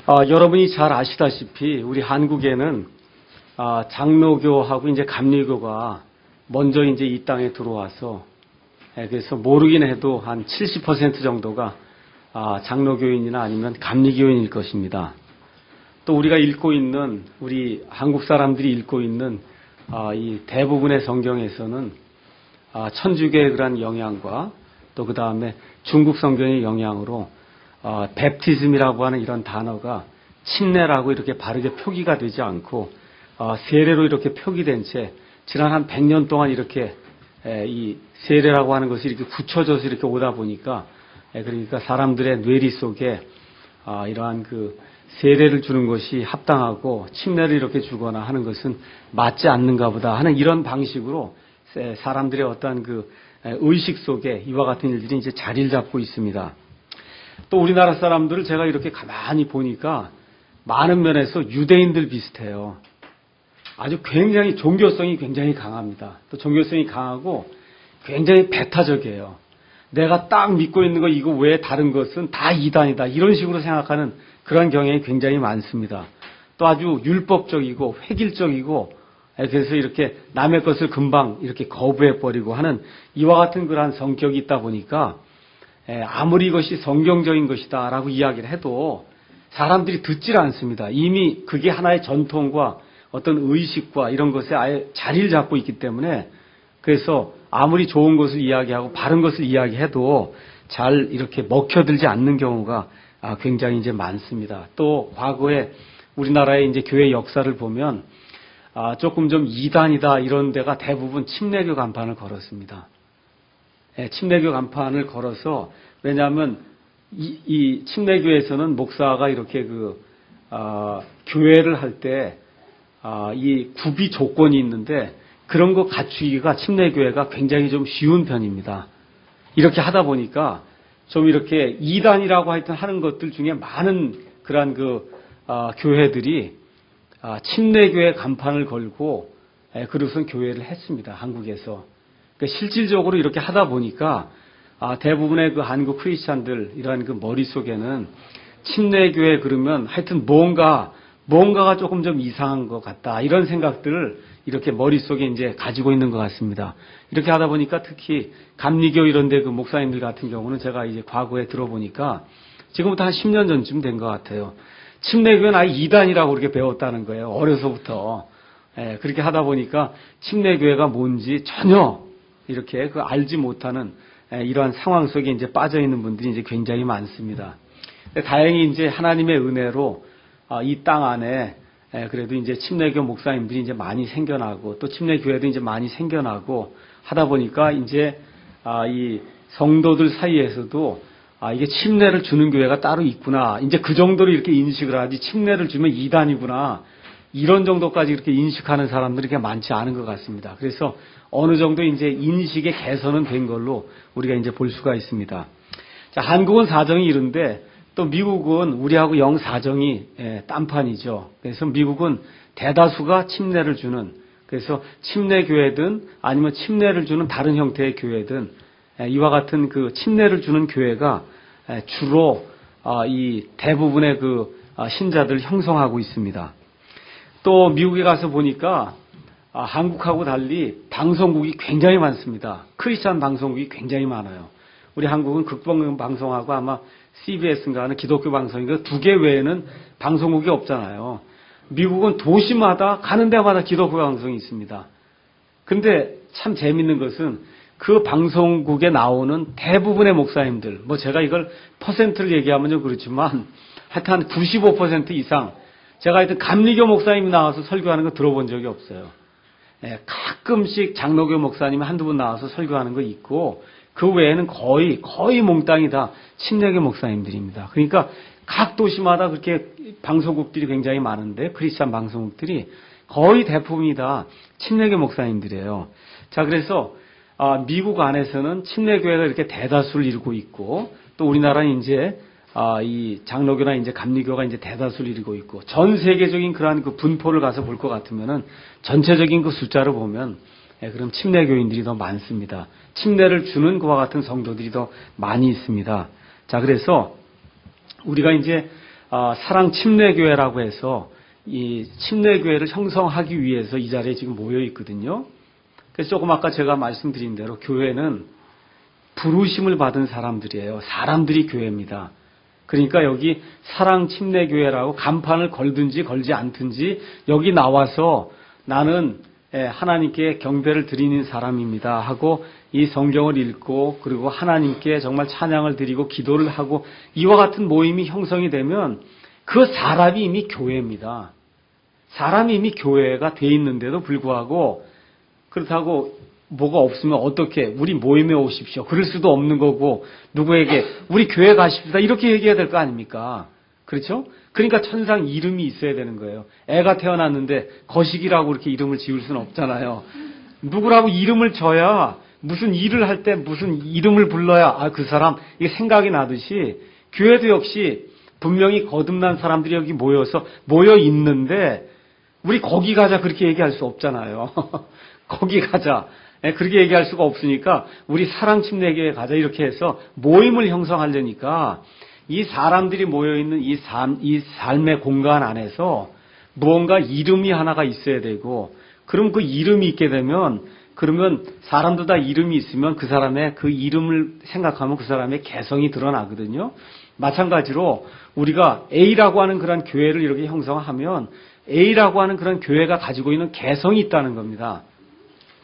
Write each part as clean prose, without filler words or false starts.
여러분이 잘 아시다시피 우리 한국에는 장로교하고 이제 감리교가 먼저 이제 이 땅에 들어와서 그래서 모르긴 해도 한 70% 정도가 장로교인이나 아니면 감리교인일 것입니다. 또 우리가 읽고 있는 우리 한국 사람들이 읽고 있는 이 대부분의 성경에서는 천주교의 그런 영향과 또 그 다음에 중국 성경의 영향으로 베프티즘이라고 하는 이런 단어가 침례라고 이렇게 바르게 표기가 되지 않고 세례로 이렇게 표기된 채 지난 한 100년 동안 이렇게 이 세례라고 하는 것이 이렇게 굳혀져서 이렇게 오다 보니까 그러니까 사람들의 뇌리 속에 이러한 그 세례를 주는 것이 합당하고 침례를 이렇게 주거나 하는 것은 맞지 않는가 보다 하는 이런 방식으로 사람들의 어떠한 그 의식 속에 이와 같은 일들이 이제 자리를 잡고 있습니다. 또 우리나라 사람들을 제가 이렇게 가만히 보니까 많은 면에서 유대인들 비슷해요. 아주 굉장히 종교성이 굉장히 강합니다. 또 종교성이 강하고 굉장히 배타적이에요. 내가 딱 믿고 있는 거 이거 외에 다른 것은 다 이단이다. 이런 식으로 생각하는 그런 경향이 굉장히 많습니다. 또 아주 율법적이고 획일적이고 그래서 이렇게 남의 것을 금방 이렇게 거부해버리고 하는 이와 같은 그러한 성격이 있다 보니까 아무리 이것이 성경적인 것이다 라고 이야기를 해도 사람들이 듣질 않습니다. 이미 그게 하나의 전통과 어떤 의식과 이런 것에 아예 자리를 잡고 있기 때문에 그래서 아무리 좋은 것을 이야기하고 바른 것을 이야기해도 잘 이렇게 먹혀들지 않는 경우가 굉장히 이제 많습니다. 또 과거에 우리나라의 이제 교회 역사를 보면 조금 좀 이단이다 이런 데가 대부분 침례교 간판을 걸었습니다. 침례교 간판을 걸어서 왜냐하면 이 침례교에서는 목사가 이렇게 교회를 할 때 이 구비 조건이 있는데 그런 거 갖추기가 침례교회가 굉장히 좀 쉬운 편입니다. 이렇게 하다 보니까 좀 이렇게 이단이라고 하는 것들 중에 많은 그러한 교회들이 침례교회 간판을 걸고 그릇은 교회를 했습니다. 한국에서. 그러니까 실질적으로 이렇게 하다 보니까 대부분의 그 한국 크리스찬들 이러한 그 머릿속에는 침례교회 그러면 하여튼 뭔가가 조금 좀 이상한 것 같다. 이런 생각들을 이렇게 머릿속에 이제 가지고 있는 것 같습니다. 이렇게 하다 보니까 특히 감리교 이런 데 그 목사님들 같은 경우는 제가 이제 과거에 들어보니까 지금부터 한 10년 전쯤 된 것 같아요. 침례교회는 아예 이단이라고 그렇게 배웠다는 거예요. 어려서부터. 그렇게 하다 보니까 침례교회가 뭔지 전혀 이렇게 알지 못하는 이러한 상황 속에 이제 빠져 있는 분들이 이제 굉장히 많습니다. 다행히 이제 하나님의 은혜로 이 땅 안에 그래도 이제 침례교 목사님들이 이제 많이 생겨나고 또 침례교회도 이제 많이 생겨나고 하다 보니까 이제 이 성도들 사이에서도 이게 침례를 주는 교회가 따로 있구나. 이제 그 정도로 이렇게 인식을 하지 침례를 주면 이단이구나. 이런 정도까지 이렇게 인식하는 사람들이 그렇게 많지 않은 것 같습니다. 그래서 어느 정도 이제 인식의 개선은 된 걸로 우리가 이제 볼 수가 있습니다. 자, 한국은 사정이 이런데 또 미국은 우리하고 영 사정이 딴판이죠. 그래서 미국은 대다수가 침례를 주는 그래서 침례교회든 아니면 침례를 주는 다른 형태의 교회든 이와 같은 그 침례를 주는 교회가 주로 이 대부분의 그 신자들을 형성하고 있습니다. 또 미국에 가서 보니까 한국하고 달리 방송국이 굉장히 많습니다. 크리스찬 방송국이 굉장히 많아요. 우리 한국은 극본 방송하고 아마 CBS인가 하는 기독교 방송인가 두 개 외에는 방송국이 없잖아요. 미국은 도시마다 가는 데마다 기독교 방송이 있습니다. 근데 참 재밌는 것은 그 방송국에 나오는 대부분의 목사님들, 제가 이걸 퍼센트를 얘기하면 좀 그렇지만 하여튼 한 95% 이상 제가 하여튼 감리교 목사님이 나와서 설교하는 거 들어본 적이 없어요. 가끔씩 장로교 목사님이 한두 분 나와서 설교하는 거 있고 그 외에는 거의 몽땅이 다 침례교 목사님들입니다. 그러니까 각 도시마다 그렇게 방송국들이 굉장히 많은데 크리스찬 방송국들이 거의 대부분이 다 침례교 목사님들이에요. 자, 그래서 미국 안에서는 침례교회가 이렇게 대다수를 이루고 있고 또 우리나라는 이제 이 장로교나 이제 감리교가 이제 대다수를 이루고 있고 전 세계적인 그러한 그 분포를 가서 볼 것 같으면은 전체적인 그 숫자를 보면 그럼 침례교인들이 더 많습니다. 침례를 주는 그와 같은 성도들이 더 많이 있습니다. 자, 그래서 우리가 이제 사랑 침례교회라고 해서 이 침례교회를 형성하기 위해서 이 자리에 지금 모여 있거든요. 그래서 조금 아까 제가 말씀드린 대로 교회는 부르심을 받은 사람들이에요. 사람들이 교회입니다. 그러니까 여기 사랑 침례교회라고 간판을 걸든지 걸지 않든지 여기 나와서 나는 하나님께 경배를 드리는 사람입니다 하고 이 성경을 읽고 그리고 하나님께 정말 찬양을 드리고 기도를 하고 이와 같은 모임이 형성이 되면 그 사람이 이미 교회입니다. 사람이 이미 교회가 돼 있는데도 불구하고 그렇다고 뭐가 없으면 어떻게 우리 모임에 오십시오. 그럴 수도 없는 거고 누구에게 우리 교회 가십시다 이렇게 얘기해야 될 거 아닙니까? 그렇죠? 그러니까 천상 이름이 있어야 되는 거예요. 애가 태어났는데 거식이라고 이렇게 이름을 지을 수는 없잖아요. 누구라고 이름을 줘야 무슨 일을 할 때 무슨 이름을 불러야 그 사람 이게 생각이 나듯이 교회도 역시 분명히 거듭난 사람들이 여기 모여 있는데 우리 거기 가자 그렇게 얘기할 수 없잖아요. 거기 가자. 그렇게 얘기할 수가 없으니까 우리 사랑 침례교회 가자 이렇게 해서 모임을 형성하려니까 이 사람들이 모여있는 이 삶의 공간 안에서 무언가 이름이 하나가 있어야 되고 그럼 그 이름이 있게 되면 그러면 사람도 다 이름이 있으면 그 사람의 그 이름을 생각하면 그 사람의 개성이 드러나거든요. 마찬가지로 우리가 A라고 하는 그런 교회를 이렇게 형성하면 A라고 하는 그런 교회가 가지고 있는 개성이 있다는 겁니다.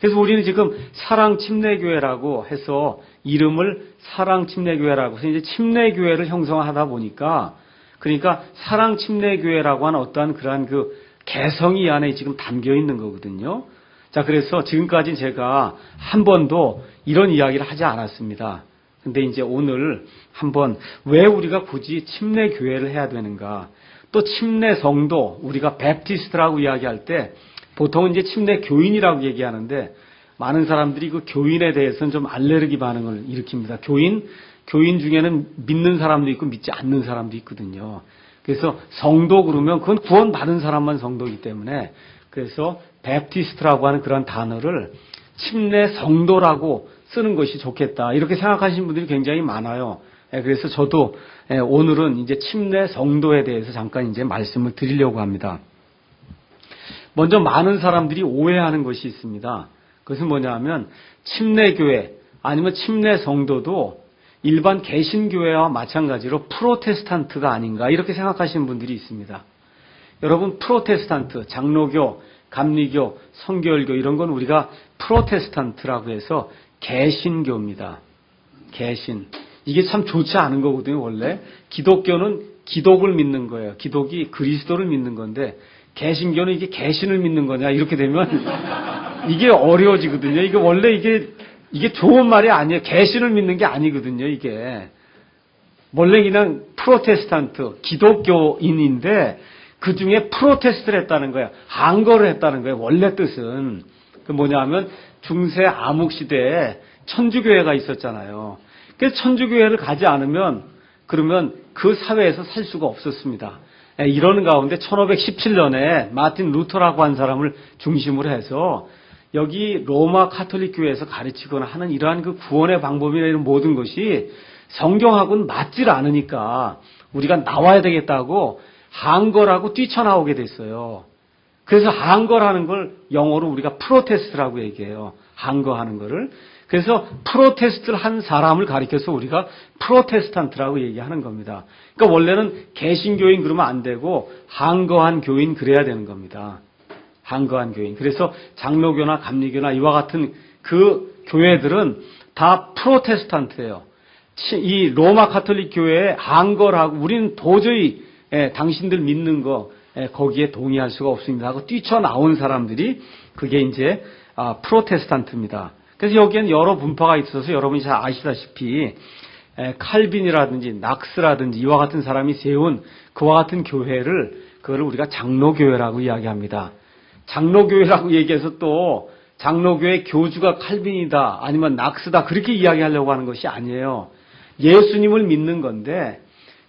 그래서 우리는 지금 사랑 침례교회라고 해서 이름을 사랑 침례교회라고 해서 이제 침례교회를 형성하다 보니까 그러니까 사랑 침례교회라고 하는 어떠한 그러한 그 개성이 안에 지금 담겨 있는 거거든요. 자, 그래서 지금까지 제가 한 번도 이런 이야기를 하지 않았습니다. 근데 이제 오늘 한번 왜 우리가 굳이 침례교회를 해야 되는가? 또 침례성도 우리가 베프티스트라고 이야기할 때 보통은 이제 침례교인이라고 얘기하는데 많은 사람들이 그 교인에 대해서는 좀 알레르기 반응을 일으킵니다. 교인 중에는 믿는 사람도 있고 믿지 않는 사람도 있거든요. 그래서 성도 그러면 그건 구원받은 사람만 성도이기 때문에 그래서 베프티스트라고 하는 그런 단어를 침례성도라고 쓰는 것이 좋겠다. 이렇게 생각하시는 분들이 굉장히 많아요. 그래서 저도 오늘은 이제 침례성도에 대해서 잠깐 이제 말씀을 드리려고 합니다. 먼저 많은 사람들이 오해하는 것이 있습니다. 그것은 뭐냐면 침례교회 아니면 침례성도도 일반 개신교회와 마찬가지로 프로테스탄트가 아닌가 이렇게 생각하시는 분들이 있습니다. 여러분 프로테스탄트, 장로교, 감리교, 성결교 이런 건 우리가 프로테스탄트라고 해서 개신교입니다. 개신. 이게 참 좋지 않은 거거든요. 원래 기독교는 기독을 믿는 거예요. 기독이 그리스도를 믿는 건데 개신교는 이게 개신을 믿는 거냐 이렇게 되면 이게 어려워지거든요. 이게 원래 이게 좋은 말이 아니에요. 개신을 믿는 게 아니거든요. 이게 원래 그냥 프로테스탄트 기독교인인데 그 중에 프로테스트를 했다는 거야. 한거를 했다는 거예요. 원래 뜻은 그 뭐냐면 중세 암흑 시대에 천주교회가 있었잖아요. 그래서 천주교회를 가지 않으면 그러면 그 사회에서 살 수가 없었습니다. 이러는 가운데 1517년에 마틴 루터라고 한 사람을 중심으로 해서 여기 로마 카톨릭 교회에서 가르치거나 하는 이러한 그 구원의 방법이나 이런 모든 것이 성경하고는 맞질 않으니까 우리가 나와야 되겠다고 한거라고 뛰쳐나오게 됐어요. 그래서 한거라는 걸 영어로 우리가 프로테스트라고 얘기해요. 한거하는 거를. 그래서 프로테스트를 한 사람을 가리켜서 우리가 프로테스탄트라고 얘기하는 겁니다. 그러니까 원래는 개신교인 그러면 안 되고 한거한 교인 그래야 되는 겁니다. 한거한 교인. 그래서 장로교나 감리교나 이와 같은 그 교회들은 다 프로테스탄트예요. 이 로마 카톨릭 교회의 한거라고 우리는 도저히 당신들 믿는 거 거기에 동의할 수가 없습니다 하고 뛰쳐나온 사람들이 그게 이제 프로테스탄트입니다. 그래서 여기에는 여러 분파가 있어서 여러분이 잘 아시다시피 칼빈이라든지 낙스라든지 이와 같은 사람이 세운 그와 같은 교회를 그거를 우리가 장로교회라고 이야기합니다. 장로교회라고 얘기해서 또 장로교회 교주가 칼빈이다 아니면 낙스다 그렇게 이야기하려고 하는 것이 아니에요. 예수님을 믿는 건데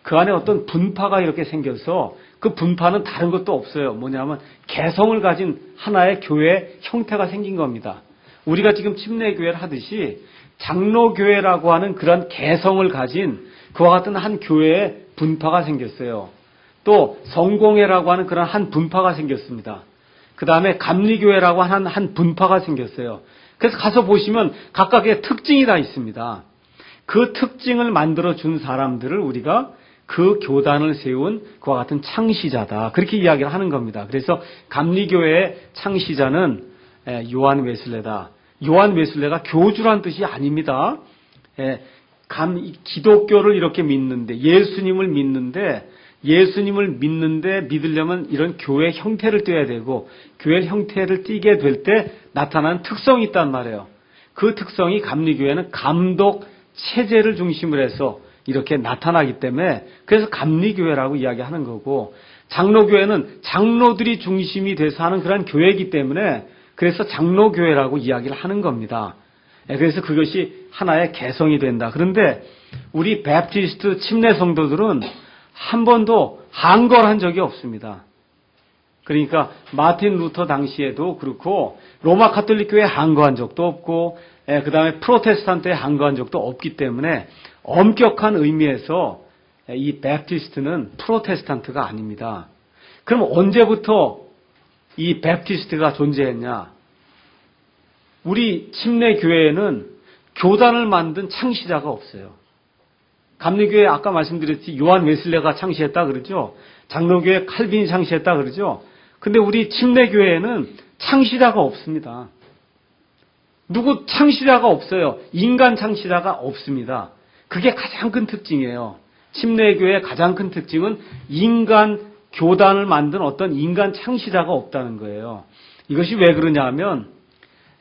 그 안에 어떤 분파가 이렇게 생겨서 그 분파는 다른 것도 없어요. 뭐냐면 개성을 가진 하나의 교회 형태가 생긴 겁니다. 우리가 지금 침례교회를 하듯이 장로교회라고 하는 그런 개성을 가진 그와 같은 한 교회의 분파가 생겼어요. 또 성공회라고 하는 그런 한 분파가 생겼습니다. 그 다음에 감리교회라고 하는 한 분파가 생겼어요. 그래서 가서 보시면 각각의 특징이 다 있습니다. 그 특징을 만들어준 사람들을 우리가 그 교단을 세운 그와 같은 창시자다. 그렇게 이야기를 하는 겁니다. 그래서 감리교회의 창시자는 요한 웨슬레다. 요한 웨슬레가 교주란 뜻이 아닙니다. 기독교를 이렇게 믿는데, 예수님을 믿는데 믿으려면 이런 교회 형태를 띠어야 되고, 교회 형태를 띠게 될 때 나타나는 특성이 있단 말이에요. 그 특성이 감리교회는 감독 체제를 중심으로 해서 이렇게 나타나기 때문에, 그래서 감리교회라고 이야기하는 거고, 장로교회는 장로들이 중심이 돼서 하는 그런 교회이기 때문에 그래서 장로교회라고 이야기를 하는 겁니다. 그래서 그것이 하나의 개성이 된다. 그런데 우리 베프티스트 침례 성도들은 한 번도 항거한 적이 없습니다. 그러니까 마틴 루터 당시에도 그렇고 로마 가톨릭 교회에 항거한 적도 없고 그 다음에 프로테스탄트에 항거한 적도 없기 때문에 엄격한 의미에서 이 베프티스트는 프로테스탄트가 아닙니다. 그럼 언제부터 이 베프티스트가 존재했냐? 우리 침례 교회에는 교단을 만든 창시자가 없어요. 감리교회 아까 말씀드렸지 요한 웨슬레가 창시했다 그러죠. 장로교회 칼빈이 창시했다 그러죠. 근데 우리 침례 교회에는 창시자가 없습니다. 누구 창시자가 없어요. 인간 창시자가 없습니다. 그게 가장 큰 특징이에요. 침례 교회의 가장 큰 특징은 인간 교단을 만든 어떤 인간 창시자가 없다는 거예요. 이것이 왜 그러냐면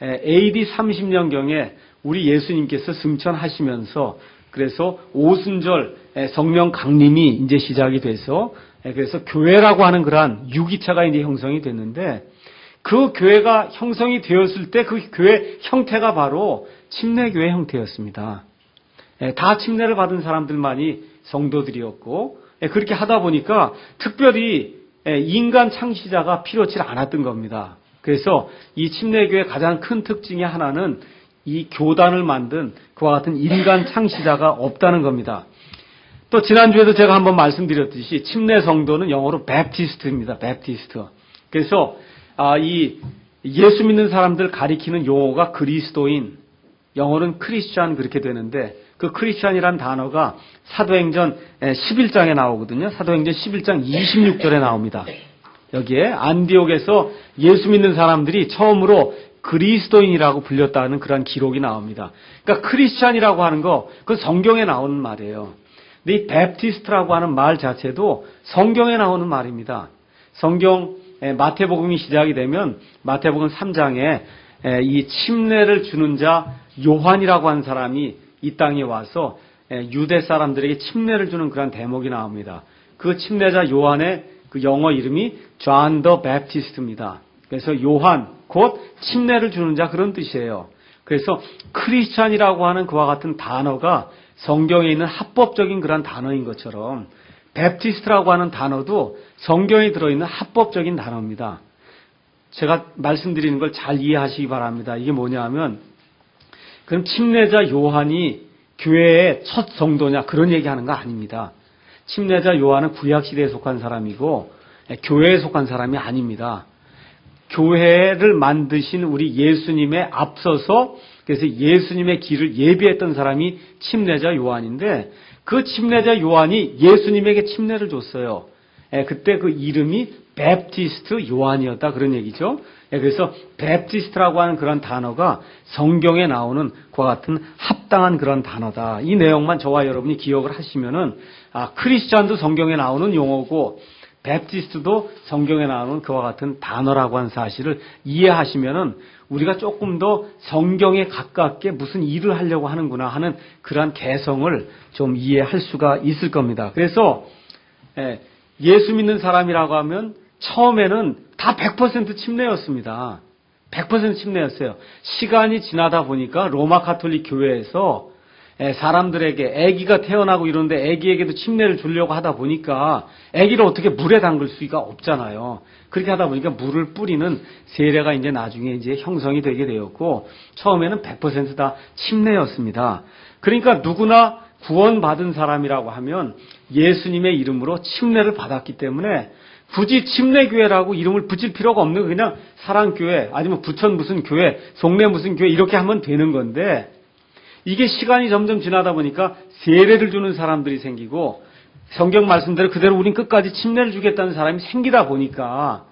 AD 30년경에 우리 예수님께서 승천하시면서 그래서 오순절 성령 강림이 이제 시작이 돼서 그래서 교회라고 하는 그러한 유기체가 이제 형성이 됐는데 그 교회가 형성이 되었을 때 그 교회 형태가 바로 침례교회 형태였습니다. 다 침례를 받은 사람들만이 성도들이었고 그렇게 하다 보니까 특별히 인간 창시자가 필요치 않았던 겁니다. 그래서 이 침례교회의 가장 큰 특징이 하나는 이 교단을 만든 그와 같은 인간 창시자가 없다는 겁니다. 또 지난주에도 제가 한번 말씀드렸듯이 침례 성도는 영어로 베프티스트입니다. 베프티스트. 그래서 이 예수 믿는 사람들 가리키는 용어가 그리스도인, 영어는 크리스찬 그렇게 되는데 그 크리스찬이란 단어가 사도행전 11장에 나오거든요. 사도행전 11장 26절에 나옵니다. 여기에 안디옥에서 예수 믿는 사람들이 처음으로 그리스도인이라고 불렸다는 그런 기록이 나옵니다. 그러니까 크리스찬이라고 하는 거, 그건 성경에 나오는 말이에요. 근데 이 베프티스트라고 하는 말 자체도 성경에 나오는 말입니다. 성경 마태복음이 시작이 되면 마태복음 3장에 이 침례를 주는 자 요한이라고 하는 사람이 이 땅에 와서 유대 사람들에게 침례를 주는 그런 대목이 나옵니다. 그 침례자 요한의 그 영어 이름이 John the Baptist입니다. 그래서 요한, 곧 침례를 주는 자 그런 뜻이에요. 그래서 크리스찬이라고 하는 그와 같은 단어가 성경에 있는 합법적인 그런 단어인 것처럼 베프티스트라고 하는 단어도 성경에 들어있는 합법적인 단어입니다. 제가 말씀드리는 걸 잘 이해하시기 바랍니다. 이게 뭐냐 하면 그럼 침례자 요한이 교회의 첫 성도냐 그런 얘기하는 거 아닙니다. 침례자 요한은 구약시대에 속한 사람이고 교회에 속한 사람이 아닙니다. 교회를 만드신 우리 예수님에 앞서서 그래서 예수님의 길을 예비했던 사람이 침례자 요한인데 그 침례자 요한이 예수님에게 침례를 줬어요. 그때 그 이름이 베프티스트 요한이었다 그런 얘기죠. 그래서 베프티스트라고 하는 그런 단어가 성경에 나오는 그와 같은 합당한 그런 단어다. 이 내용만 저와 여러분이 기억을 하시면은 크리스찬도 성경에 나오는 용어고 베프티스트도 성경에 나오는 그와 같은 단어라고 하는 사실을 이해하시면은 우리가 조금 더 성경에 가깝게 무슨 일을 하려고 하는구나 하는 그러한 개성을 좀 이해할 수가 있을 겁니다. 그래서 예수 믿는 사람이라고 하면 처음에는 다 100% 침례였습니다. 100% 침례였어요. 시간이 지나다 보니까 로마 가톨릭 교회에서 사람들에게 아기가 태어나고 이러는데 아기에게도 침례를 주려고 하다 보니까 아기를 어떻게 물에 담글 수가 없잖아요. 그렇게 하다 보니까 물을 뿌리는 세례가 이제 나중에 이제 형성이 되게 되었고 처음에는 100% 다 침례였습니다. 그러니까 누구나 구원받은 사람이라고 하면 예수님의 이름으로 침례를 받았기 때문에 굳이 침례교회라고 이름을 붙일 필요가 없는 그냥 사랑교회 아니면 부천 무슨 교회, 송내 무슨 교회 이렇게 하면 되는 건데 이게 시간이 점점 지나다 보니까 세례를 주는 사람들이 생기고 성경 말씀대로 그대로 우린 끝까지 침례를 주겠다는 사람이 생기다 보니까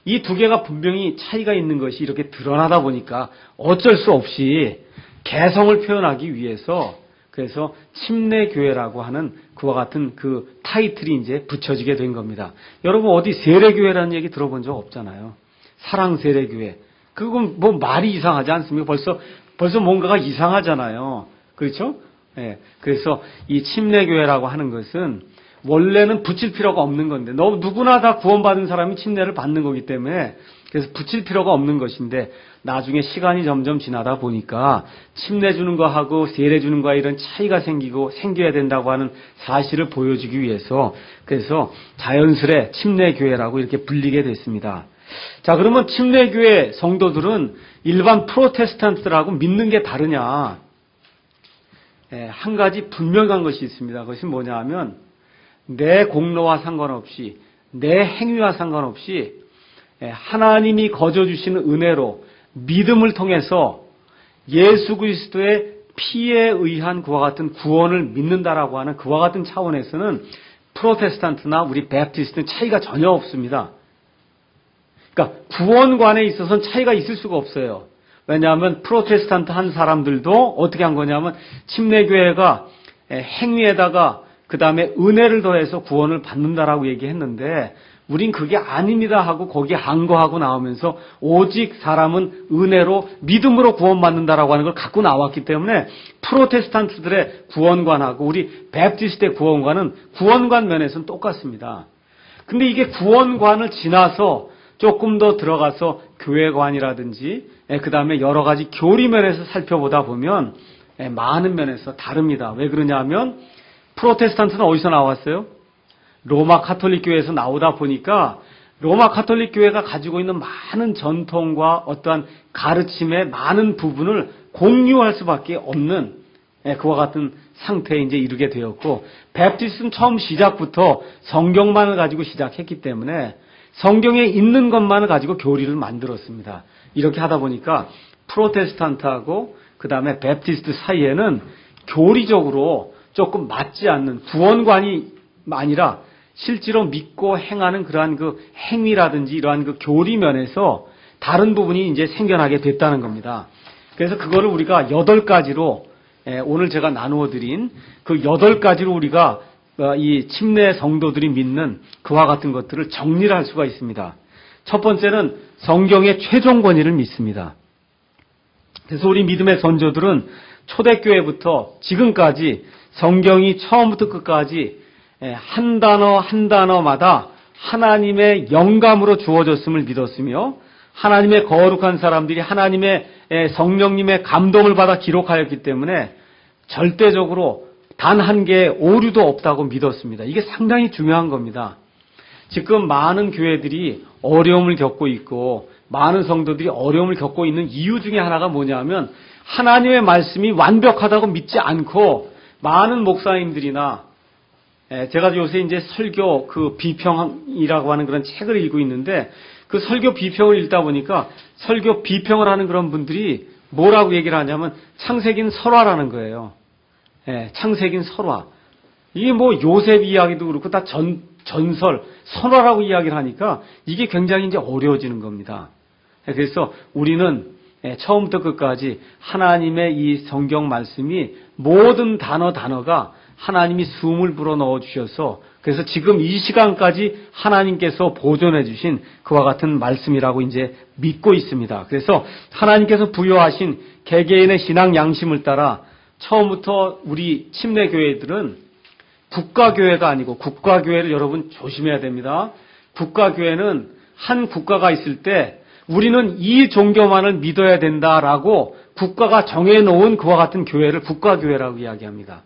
이 두 개가 분명히 차이가 있는 것이 이렇게 드러나다 보니까 어쩔 수 없이 개성을 표현하기 위해서 그래서 침례교회라고 하는 그와 같은 그 타이틀이 이제 붙여지게 된 겁니다. 여러분 어디 세례교회라는 얘기 들어본 적 없잖아요. 사랑세례교회. 그건 뭐 말이 이상하지 않습니까? 벌써 뭔가가 이상하잖아요. 그렇죠? 예. 그래서 이 침례교회라고 하는 것은 원래는 붙일 필요가 없는 건데 누구나 다 구원받은 사람이 침례를 받는 거기 때문에 그래서 붙일 필요가 없는 것인데 나중에 시간이 점점 지나다 보니까 침례 주는 거하고 세례 주는 거와 이런 차이가 생겨야 된다고 하는 사실을 보여주기 위해서 그래서 자연스레 침례교회라고 이렇게 불리게 됐습니다. 자, 그러면 침례교회 성도들은 일반 프로테스탄트들하고 믿는 게 다르냐? 한 가지 분명한 것이 있습니다. 그것이 뭐냐 하면 내 공로와 상관없이 내 행위와 상관없이 하나님이 거저 주시는 은혜로 믿음을 통해서 예수 그리스도의 피에 의한 그와 같은 구원을 믿는다라고 하는 그와 같은 차원에서는 프로테스탄트나 우리 베프티스트는 차이가 전혀 없습니다. 그러니까 구원관에 있어서는 차이가 있을 수가 없어요. 왜냐하면 프로테스탄트 한 사람들도 어떻게 한 거냐면 침례교회가 행위에다가 그 다음에 은혜를 더해서 구원을 받는다라고 얘기했는데 우린 그게 아닙니다 하고 거기에 항거하고 나오면서 오직 사람은 은혜로 믿음으로 구원받는다라고 하는 걸 갖고 나왔기 때문에 프로테스탄트들의 구원관하고 우리 베프티스트의 구원관은 구원관 면에서는 똑같습니다. 근데 이게 구원관을 지나서 조금 더 들어가서 교회관이라든지 그 다음에 여러 가지 교리면에서 살펴보다 보면 많은 면에서 다릅니다. 왜 그러냐 하면 프로테스탄트는 어디서 나왔어요? 로마 카톨릭 교회에서 나오다 보니까 로마 카톨릭 교회가 가지고 있는 많은 전통과 어떠한 가르침의 많은 부분을 공유할 수밖에 없는 그와 같은 상태에 이제 이르게 되었고 베프티스트는 처음 시작부터 성경만을 가지고 시작했기 때문에 성경에 있는 것만을 가지고 교리를 만들었습니다. 이렇게 하다 보니까 프로테스탄트하고 그 다음에 베프티스트 사이에는 교리적으로 조금 맞지 않는 구원관이 아니라 실제로 믿고 행하는 그러한 그 행위라든지 이러한 그 교리 면에서 다른 부분이 이제 생겨나게 됐다는 겁니다. 그래서 그거를 우리가 8가지로 오늘 제가 나누어 드린 그 8가지로 우리가 이 침례 성도들이 믿는 그와 같은 것들을 정리를 할 수가 있습니다. 첫 번째는 성경의 최종 권위를 믿습니다. 그래서 우리 믿음의 선조들은 초대교회부터 지금까지 성경이 처음부터 끝까지 한 단어 한 단어마다 하나님의 영감으로 주어졌음을 믿었으며 하나님의 거룩한 사람들이 하나님의 성령님의 감동을 받아 기록하였기 때문에 절대적으로 단 한 개의 오류도 없다고 믿었습니다. 이게 상당히 중요한 겁니다. 지금 많은 교회들이 어려움을 겪고 있고 많은 성도들이 어려움을 겪고 있는 이유 중에 하나가 뭐냐면 하나님의 말씀이 완벽하다고 믿지 않고 많은 목사님들이나 제가 요새 이제 설교 그 비평이라고 하는 그런 책을 읽고 있는데 그 설교 비평을 읽다 보니까 설교 비평을 하는 그런 분들이 뭐라고 얘기를 하냐면 창세기는 설화라는 거예요. 창세기는 설화. 이게 뭐 요셉 이야기도 그렇고 다 전설, 설화라고 이야기를 하니까 이게 굉장히 이제 어려워지는 겁니다. 그래서 우리는 처음부터 끝까지 하나님의 이 성경 말씀이 모든 단어가 하나님이 숨을 불어넣어 주셔서 그래서 지금 이 시간까지 하나님께서 보존해 주신 그와 같은 말씀이라고 이제 믿고 있습니다. 그래서 하나님께서 부여하신 개개인의 신앙 양심을 따라 처음부터 우리 침례교회들은 국가교회가 아니고 국가교회를 여러분 조심해야 됩니다. 국가교회는 한 국가가 있을 때 우리는 이 종교만을 믿어야 된다라고 국가가 정해놓은 그와 같은 교회를 국가교회라고 이야기합니다.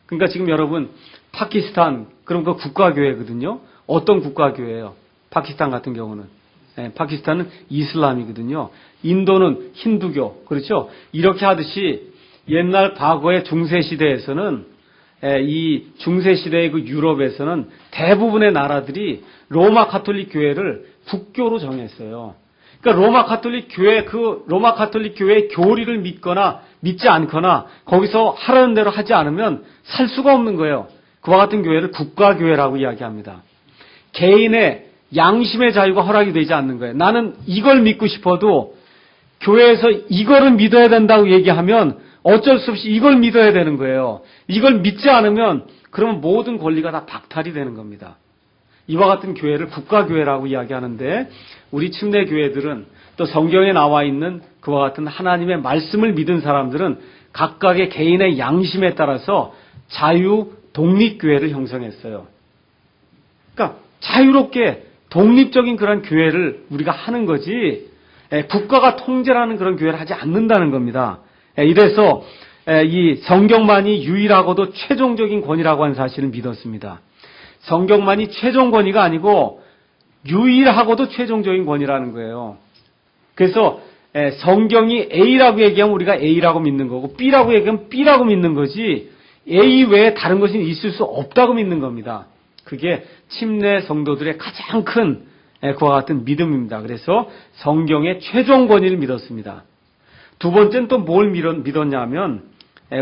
그러니까 지금 여러분 파키스탄 그럼 그 국가교회거든요. 어떤 국가교회예요? 파키스탄 같은 경우는 파키스탄은 이슬람이거든요. 인도는 힌두교 그렇죠? 이렇게 하듯이 옛날 과거의 중세 시대에서는 이 중세 시대의 그 유럽에서는 대부분의 나라들이 로마 가톨릭 교회를 국교로 정했어요. 그러니까 로마 가톨릭 교회의 교리를 믿거나 믿지 않거나 거기서 하라는 대로 하지 않으면 살 수가 없는 거예요. 그와 같은 교회를 국가교회라고 이야기합니다. 개인의 양심의 자유가 허락이 되지 않는 거예요. 나는 이걸 믿고 싶어도 교회에서 이거를 믿어야 된다고 얘기하면 어쩔 수 없이 이걸 믿어야 되는 거예요. 이걸 믿지 않으면 그러면 모든 권리가 다 박탈이 되는 겁니다. 이와 같은 교회를 국가교회라고 이야기하는데 우리 침례 교회들은 또 성경에 나와 있는 그와 같은 하나님의 말씀을 믿은 사람들은 각각의 개인의 양심에 따라서 자유 독립교회를 형성했어요. 그러니까 자유롭게 독립적인 그런 교회를 우리가 하는 거지 국가가 통제라는 그런 교회를 하지 않는다는 겁니다. 이래서 이 성경만이 유일하고도 최종적인 권위라고 하는 사실을 믿었습니다. 성경만이 최종 권위가 아니고 유일하고도 최종적인 권위라는 거예요. 그래서 성경이 A라고 얘기하면 우리가 A라고 믿는 거고 B라고 얘기하면 B라고 믿는 거지 A 외에 다른 것이 있을 수 없다고 믿는 겁니다. 그게 침례 성도들의 가장 큰 그와 같은 믿음입니다. 그래서 성경의 최종 권위를 믿었습니다. 두 번째는 또 뭘 믿었냐면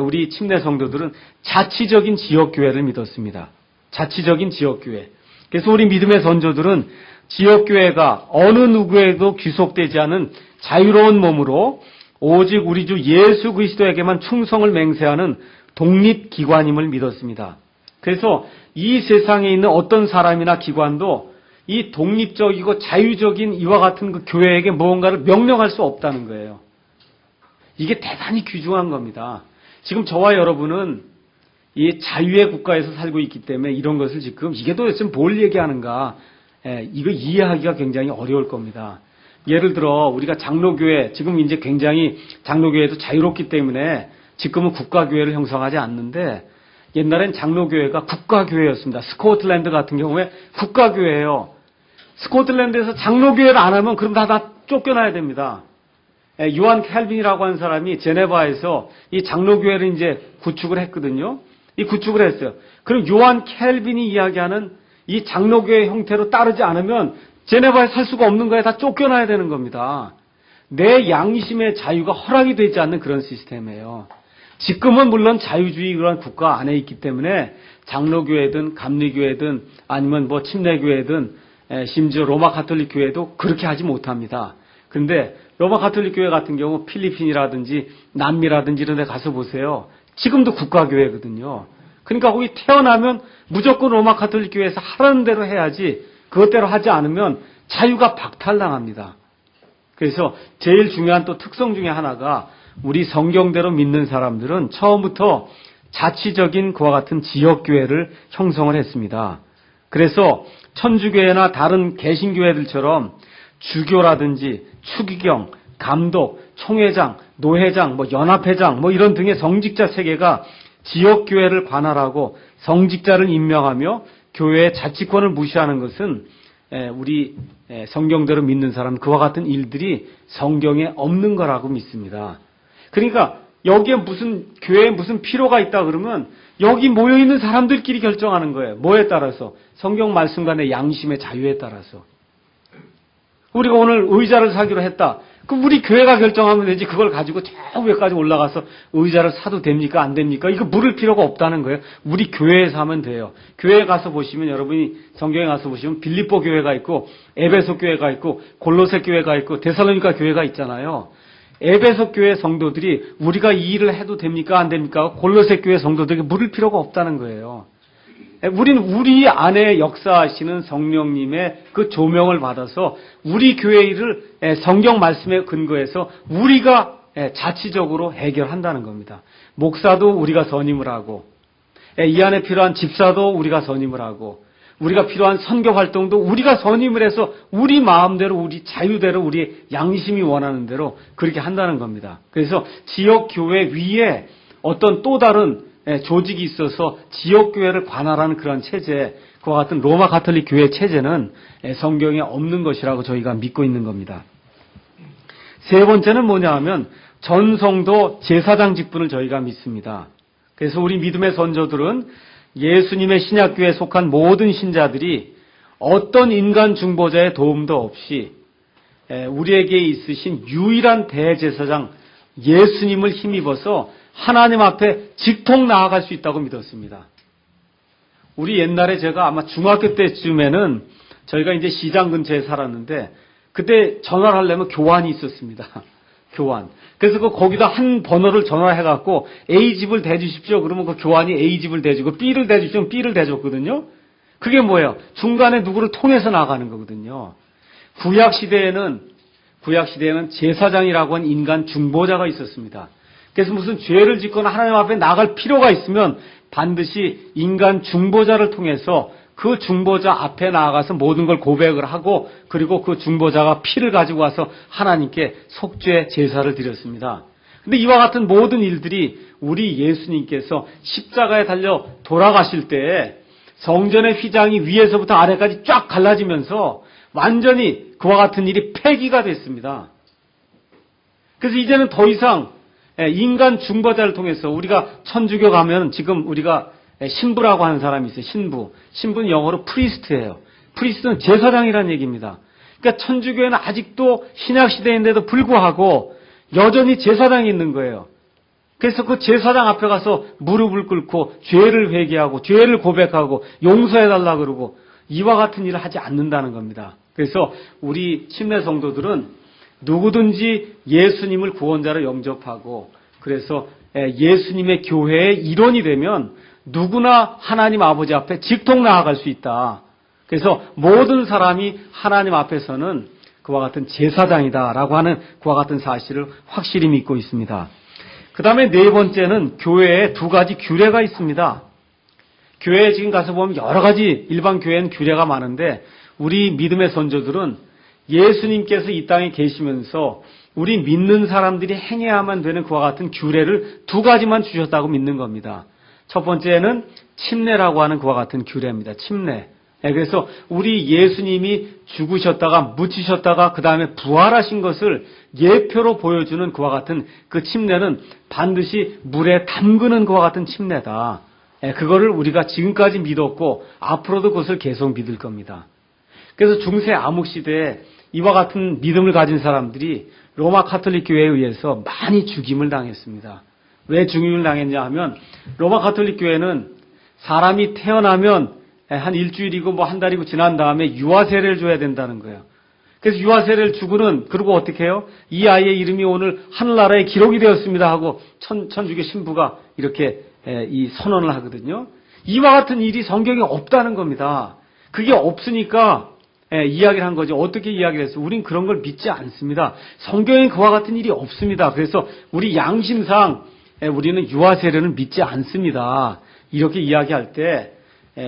우리 침례 성도들은 자치적인 지역교회를 믿었습니다. 자치적인 지역교회. 그래서 우리 믿음의 선조들은 지역교회가 어느 누구에도 귀속되지 않은 자유로운 몸으로 오직 우리 주 예수 그리스도에게만 충성을 맹세하는 독립기관임을 믿었습니다. 그래서 이 세상에 있는 어떤 사람이나 기관도 이 독립적이고 자유적인 이와 같은 그 교회에게 무언가를 명령할 수 없다는 거예요. 이게 대단히 귀중한 겁니다. 지금 저와 여러분은 이 자유의 국가에서 살고 있기 때문에 이런 것을 지금 이게 도대체 뭘 얘기하는가 이거 이해하기가 굉장히 어려울 겁니다. 예를 들어 우리가 장로교회 지금 이제 굉장히 장로교회도 자유롭기 때문에 지금은 국가교회를 형성하지 않는데 옛날엔 장로교회가 국가교회였습니다. 스코틀랜드 같은 경우에 국가교회예요. 스코틀랜드에서 장로교회를 안 하면 그럼 다 쫓겨나야 됩니다. 요한 캘빈이라고 하는 사람이 제네바에서 이 장로교회를 이제 구축을 했거든요. 이 구축을 했어요. 그럼 요한 캘빈이 이야기하는 이 장로교회 형태로 따르지 않으면 제네바에 살 수가 없는 거예요. 다 쫓겨나야 되는 겁니다. 내 양심의 자유가 허락이 되지 않는 그런 시스템이에요. 지금은 물론 자유주의 그런 국가 안에 있기 때문에 장로교회든 감리교회든 아니면 뭐 침례교회든 심지어 로마 가톨릭 교회도 그렇게 하지 못합니다. 그런데 로마 가톨릭 교회 같은 경우 필리핀이라든지 남미라든지 이런 데 가서 보세요. 지금도 국가교회거든요. 그러니까 거기 태어나면 무조건 로마 가톨릭 교회에서 하라는 대로 해야지 그것대로 하지 않으면 자유가 박탈당합니다. 그래서 제일 중요한 또 특성 중에 하나가 우리 성경대로 믿는 사람들은 처음부터 자치적인 그와 같은 지역교회를 형성을 했습니다. 그래서 천주교회나 다른 개신교회들처럼 주교라든지 추기경, 감독, 총회장, 노회장, 연합회장 이런 등의 성직자 체계가 지역교회를 관할하고 성직자를 임명하며 교회의 자치권을 무시하는 것은 우리 성경대로 믿는 사람은 그와 같은 일들이 성경에 없는 거라고 믿습니다. 그러니까 여기에 교회에 무슨 필요가 있다 그러면 여기 모여있는 사람들끼리 결정하는 거예요. 뭐에 따라서? 성경 말씀과 내 양심의 자유에 따라서. 우리가 오늘 의자를 사기로 했다. 그럼 우리 교회가 결정하면 되지 그걸 가지고 저 위에까지 올라가서 의자를 사도 됩니까? 안 됩니까? 이거 물을 필요가 없다는 거예요. 우리 교회에서 하면 돼요. 교회에 가서 보시면 여러분이 성경에 가서 보시면 빌립보 교회가 있고 에베소 교회가 있고 골로새 교회가 있고 데살로니가 교회가 있잖아요. 에베소 교회 성도들이 우리가 이 일을 해도 됩니까? 안 됩니까? 골로새 교회 성도들에게 물을 필요가 없다는 거예요. 우리는 우리 안에 역사하시는 성령님의 그 조명을 받아서 우리 교회 일을 성경 말씀에 근거해서 우리가 자치적으로 해결한다는 겁니다. 목사도 우리가 선임을 하고 이 안에 필요한 집사도 우리가 선임을 하고 우리가 필요한 선교 활동도 우리가 선임을 해서 우리 마음대로 우리 자유대로 우리 양심이 원하는 대로 그렇게 한다는 겁니다. 그래서 지역 교회 위에 어떤 또 다른 조직이 있어서 지역교회를 관할하는 그런 체제, 그와 같은 로마 가톨릭 교회 체제는 성경에 없는 것이라고 저희가 믿고 있는 겁니다. 세 번째는 뭐냐 하면 전성도 제사장 직분을 저희가 믿습니다. 그래서 우리 믿음의 선조들은 예수님의 신약교회에 속한 모든 신자들이 어떤 인간 중보자의 도움도 없이 우리에게 있으신 유일한 대제사장 예수님을 힘입어서 하나님 앞에 직통 나아갈 수 있다고 믿었습니다. 우리 옛날에 제가 아마 중학교 때쯤에는 저희가 이제 시장 근처에 살았는데 그때 전화를 하려면 교환이 있었습니다. 교환. 그래서 거기다 한 번호를 전화해갖고 A집을 대주십시오. 그러면 그 교환이 A집을 대주고 B를 대주시면 B를 대줬거든요. 그게 뭐예요? 중간에 누구를 통해서 나가는 거거든요. 구약시대에는 제사장이라고 하는 인간 중보자가 있었습니다. 그래서 무슨 죄를 짓거나 하나님 앞에 나갈 필요가 있으면 반드시 인간 중보자를 통해서 그 중보자 앞에 나아가서 모든 걸 고백을 하고 그리고 그 중보자가 피를 가지고 와서 하나님께 속죄 제사를 드렸습니다. 근데 이와 같은 모든 일들이 우리 예수님께서 십자가에 달려 돌아가실 때에 성전의 휘장이 위에서부터 아래까지 쫙 갈라지면서 완전히 그와 같은 일이 폐기가 됐습니다. 그래서 이제는 더 이상 인간 중보자를 통해서 우리가 천주교 가면 지금 우리가 신부라고 하는 사람이 있어요. 신부는 영어로 프리스트예요. 프리스트는 제사장이라는 얘기입니다. 그러니까 천주교에는 아직도 신약시대인데도 불구하고 여전히 제사장이 있는 거예요. 그래서 그 제사장 앞에 가서 무릎을 꿇고 죄를 회개하고 죄를 고백하고 용서해달라 그러고 이와 같은 일을 하지 않는다는 겁니다. 그래서 우리 침례 성도들은 누구든지 예수님을 구원자로 영접하고 그래서 예수님의 교회의 일원이 되면 누구나 하나님 아버지 앞에 직통 나아갈 수 있다. 그래서 모든 사람이 하나님 앞에서는 그와 같은 제사장이다라고 하는 그와 같은 사실을 확실히 믿고 있습니다. 그 다음에 네 번째는 교회에 두 가지 규례가 있습니다. 교회에 지금 가서 보면 여러 가지 일반 교회는 규례가 많은데 우리 믿음의 선조들은 예수님께서 이 땅에 계시면서 우리 믿는 사람들이 행해야만 되는 그와 같은 규례를 두 가지만 주셨다고 믿는 겁니다. 첫 번째는 침례라고 하는 그와 같은 규례입니다. 침례. 그래서 우리 예수님이 죽으셨다가 묻히셨다가 그 다음에 부활하신 것을 예표로 보여주는 그와 같은 그 침례는 반드시 물에 담그는 그와 같은 침례다. 그거를 우리가 지금까지 믿었고 앞으로도 그것을 계속 믿을 겁니다. 그래서 중세 암흑 시대에 이와 같은 믿음을 가진 사람들이 로마 가톨릭 교회에 의해서 많이 죽임을 당했습니다. 왜 죽임을 당했냐 하면 로마 가톨릭 교회는 사람이 태어나면 한 일주일이고 뭐 한 달이고 지난 다음에 유아세례를 줘야 된다는 거예요. 그래서 유아세례를 주고는 그리고 어떻게 해요? 이 아이의 이름이 오늘 하늘나라에 기록이 되었습니다 하고 천주교 신부가 이렇게 이 선언을 하거든요. 이와 같은 일이 성경에 없다는 겁니다. 그게 없으니까 이야기를 한 거죠. 어떻게 이야기를 했어요? 우린 그런 걸 믿지 않습니다. 성경에 그와 같은 일이 없습니다. 그래서 우리 양심상 우리는 유아세례를 믿지 않습니다. 이렇게 이야기할 때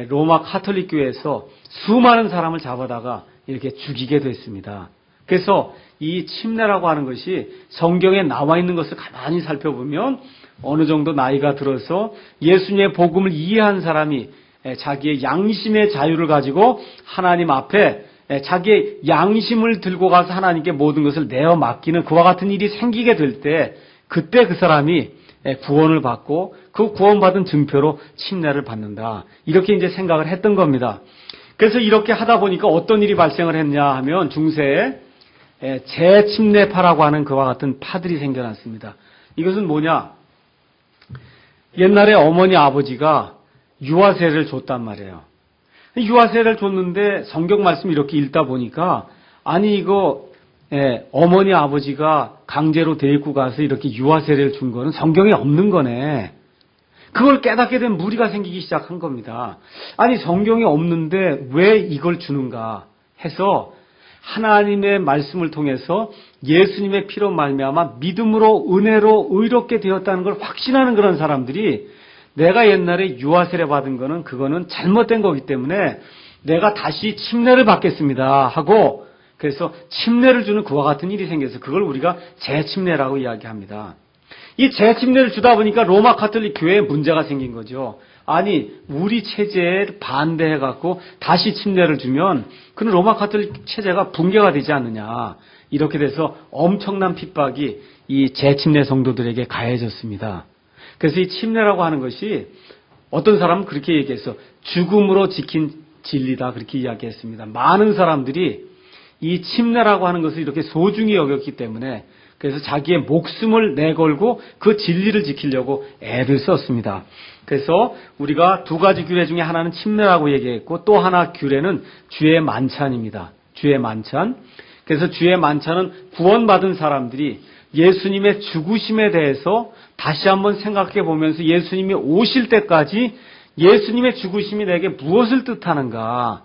로마 가톨릭 교회에서 수많은 사람을 잡아다가 이렇게 죽이게 됐습니다. 그래서 이 침례라고 하는 것이 성경에 나와 있는 것을 가만히 살펴보면 어느 정도 나이가 들어서 예수님의 복음을 이해한 사람이 자기의 양심의 자유를 가지고 하나님 앞에 자기의 양심을 들고 가서 하나님께 모든 것을 내어 맡기는 그와 같은 일이 생기게 될 때 그때 그 사람이 구원을 받고 그 구원받은 증표로 침례를 받는다. 이렇게 이제 생각을 했던 겁니다. 그래서 이렇게 하다 보니까 어떤 일이 발생을 했냐 하면 중세에 재침례파라고 하는 그와 같은 파들이 생겨났습니다. 이것은 뭐냐? 옛날에 어머니 아버지가 유아세례를 줬단 말이에요. 유아세례를 줬는데 성경 말씀 이렇게 읽다 보니까 아니 이거 어머니 아버지가 강제로 데리고 가서 이렇게 유아세례를 준 거는 성경에 없는 거네. 그걸 깨닫게 된 무리가 생기기 시작한 겁니다. 아니 성경에 없는데 왜 이걸 주는가 해서 하나님의 말씀을 통해서 예수님의 피로 말미암아 믿음으로 은혜로 의롭게 되었다는 걸 확신하는 그런 사람들이 내가 옛날에 유아세례 받은 거는 그거는 잘못된 거기 때문에 내가 다시 침례를 받겠습니다 하고 그래서 침례를 주는 그와 같은 일이 생겨서 그걸 우리가 재침례라고 이야기합니다. 이 재침례를 주다 보니까 로마 가톨릭 교회에 문제가 생긴 거죠. 아니 우리 체제에 반대해갖고 다시 침례를 주면 그는 로마 가톨릭 체제가 붕괴가 되지 않느냐. 이렇게 돼서 엄청난 핍박이 이 재침례 성도들에게 가해졌습니다. 그래서 이 침례라고 하는 것이 어떤 사람은 그렇게 얘기해서 죽음으로 지킨 진리다 그렇게 이야기했습니다. 많은 사람들이 이 침례라고 하는 것을 이렇게 소중히 여겼기 때문에 그래서 자기의 목숨을 내걸고 그 진리를 지키려고 애를 썼습니다. 그래서 우리가 두 가지 규례 중에 하나는 침례라고 얘기했고 또 하나 규례는 주의 만찬입니다. 주의 만찬. 그래서 주의 만찬은 구원받은 사람들이 예수님의 죽으심에 대해서 다시 한번 생각해 보면서 예수님이 오실 때까지 예수님의 죽으심이 내게 무엇을 뜻하는가.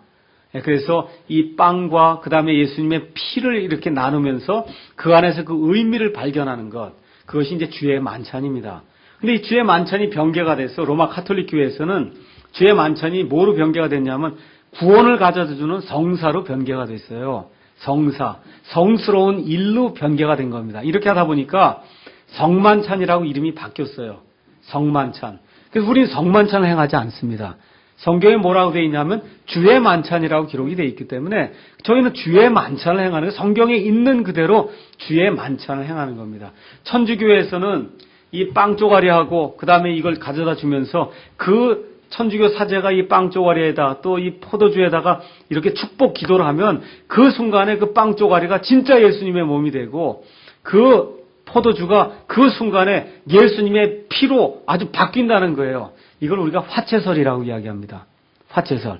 그래서 이 빵과 그 다음에 예수님의 피를 이렇게 나누면서 그 안에서 그 의미를 발견하는 것. 그것이 이제 주의 만찬입니다. 근데 이 주의 만찬이 변개가 돼서 로마 카톨릭 교회에서는 주의 만찬이 뭐로 변개가 됐냐면 구원을 가져다 주는 성사로 변개가 됐어요. 성사, 성스러운 일로 변개가 된 겁니다. 이렇게 하다 보니까 성만찬이라고 이름이 바뀌었어요. 성만찬. 그래서 우리는 성만찬을 행하지 않습니다. 성경에 뭐라고 되어 있냐면 주의 만찬이라고 기록이 되어 있기 때문에 저희는 주의 만찬을 행하는 거예요. 성경에 있는 그대로 주의 만찬을 행하는 겁니다. 천주교에서는 이 빵 쪼가리하고 그 다음에 이걸 가져다 주면서 그 천주교 사제가 이 빵 쪼가리에다 또 이 포도주에다가 이렇게 축복 기도를 하면 그 순간에 그 빵 쪼가리가 진짜 예수님의 몸이 되고 그 포도주가 그 순간에 예수님의 피로 아주 바뀐다는 거예요. 이걸 우리가 화채설이라고 이야기합니다. 화채설.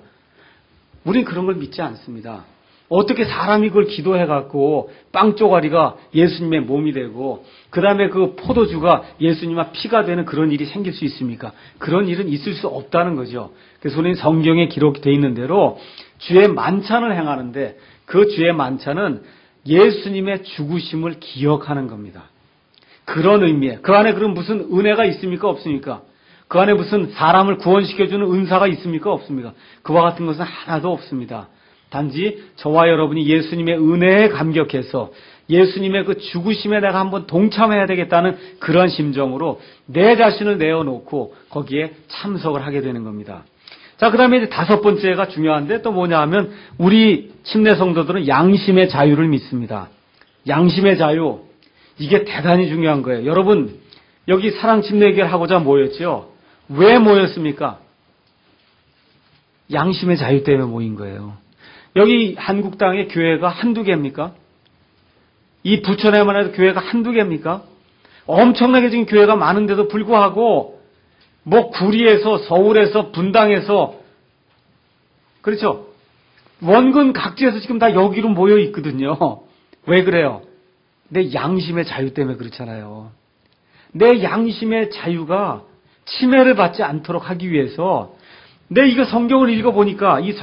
우린 그런 걸 믿지 않습니다. 어떻게 사람이 그걸 기도해갖고 빵 쪼가리가 예수님의 몸이 되고 그 다음에 그 포도주가 예수님의 피가 되는 그런 일이 생길 수 있습니까? 그런 일은 있을 수 없다는 거죠. 그래서 우리는 성경에 기록되어 있는 대로 주의 만찬을 행하는데 그 주의 만찬은 예수님의 죽으심을 기억하는 겁니다. 그런 의미에 그 안에 그럼 무슨 은혜가 있습니까? 없습니까? 그 안에 무슨 사람을 구원시켜주는 은사가 있습니까? 없습니까? 그와 같은 것은 하나도 없습니다. 단지 저와 여러분이 예수님의 은혜에 감격해서 예수님의 그 죽으심에 내가 한번 동참해야 되겠다는 그런 심정으로 내 자신을 내어놓고 거기에 참석을 하게 되는 겁니다. 자, 그 다음에 이제 다섯 번째가 중요한데 또 뭐냐 하면 우리 침례 성도들은 양심의 자유를 믿습니다. 양심의 자유. 이게 대단히 중요한 거예요. 여러분, 여기 사랑 침례교회를 하고자 모였죠? 왜 모였습니까? 양심의 자유 때문에 모인 거예요. 여기 한국 땅에 교회가 한두 개입니까? 이 부천에만 해도 교회가 한두 개입니까? 엄청나게 지금 교회가 많은데도 불구하고 뭐 구리에서 서울에서 분당에서 그렇죠? 원근 각지에서 지금 다 여기로 모여 있거든요. 왜 그래요? 내 양심의 자유 때문에 그렇잖아요. 내 양심의 자유가 침해를 받지 않도록 하기 위해서 내 이거 성경을 읽어보니까 이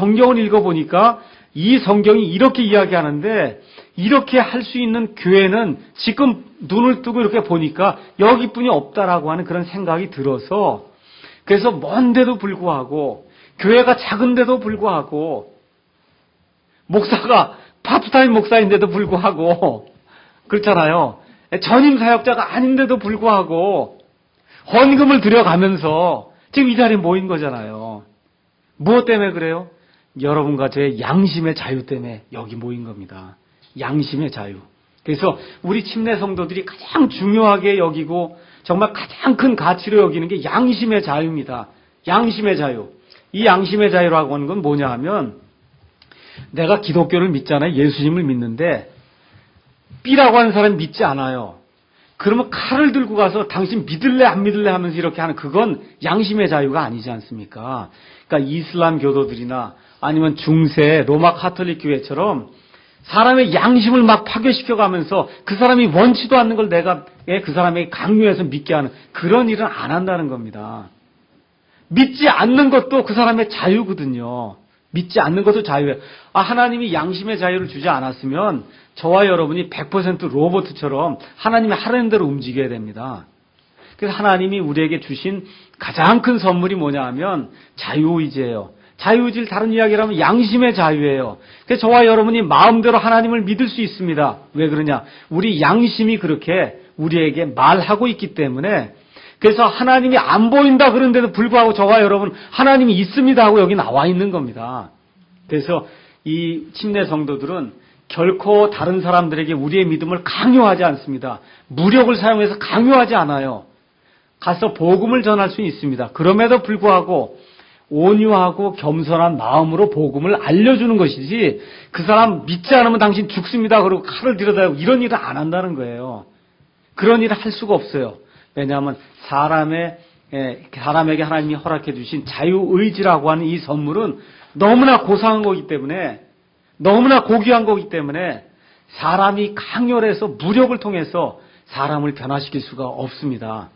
성경이 이렇게 이야기하는데 이렇게 할 수 있는 교회는 지금 눈을 뜨고 이렇게 보니까 여기뿐이 없다라고 하는 그런 생각이 들어서 그래서 먼데도 불구하고 교회가 작은데도 불구하고 목사가 파트타임 목사인데도 불구하고 그렇잖아요. 전임 사역자가 아닌데도 불구하고 헌금을 들여가면서 지금 이 자리에 모인 거잖아요. 무엇 때문에 그래요? 여러분과 제 양심의 자유 때문에 여기 모인 겁니다. 양심의 자유. 그래서 우리 침례 성도들이 가장 중요하게 여기고 정말 가장 큰 가치로 여기는 게 양심의 자유입니다. 양심의 자유. 이 양심의 자유라고 하는 건 뭐냐 하면 내가 기독교를 믿잖아요. 예수님을 믿는데 B라고 하는 사람이 믿지 않아요. 그러면 칼을 들고 가서 당신 믿을래 안 믿을래 하면서 이렇게 하는 그건 양심의 자유가 아니지 않습니까? 그러니까 이슬람 교도들이나 아니면 중세 로마 카톨릭 교회처럼 사람의 양심을 막 파괴시켜 가면서 그 사람이 원치도 않는 걸 내가 그 사람에게 강요해서 믿게 하는 그런 일은 안 한다는 겁니다. 믿지 않는 것도 그 사람의 자유거든요. 믿지 않는 것도 자유예요. 하나님이 양심의 자유를 주지 않았으면 저와 여러분이 100% 로봇처럼 하나님이 하라는 대로 움직여야 됩니다. 그래서 하나님이 우리에게 주신 가장 큰 선물이 뭐냐 하면 자유의지예요. 자유의지를 다른 이야기를 하면 양심의 자유예요. 그래서 저와 여러분이 마음대로 하나님을 믿을 수 있습니다. 왜 그러냐? 우리 양심이 그렇게 우리에게 말하고 있기 때문에 그래서 하나님이 안 보인다 그런데도 불구하고 저와 여러분 하나님이 있습니다 하고 여기 나와 있는 겁니다. 그래서 이 침례 성도들은 결코 다른 사람들에게 우리의 믿음을 강요하지 않습니다. 무력을 사용해서 강요하지 않아요. 가서 복음을 전할 수 있습니다. 그럼에도 불구하고 온유하고 겸손한 마음으로 복음을 알려주는 것이지 그 사람 믿지 않으면 당신 죽습니다. 그러고 칼을 들여다보고 이런 일을 안 한다는 거예요. 그런 일을 할 수가 없어요. 왜냐하면 사람에게 하나님이 허락해 주신 자유의지라고 하는 이 선물은 너무나 고상한 거기 때문에 너무나 고귀한 거기 때문에 사람이 강렬해서 무력을 통해서 사람을 변화시킬 수가 없습니다.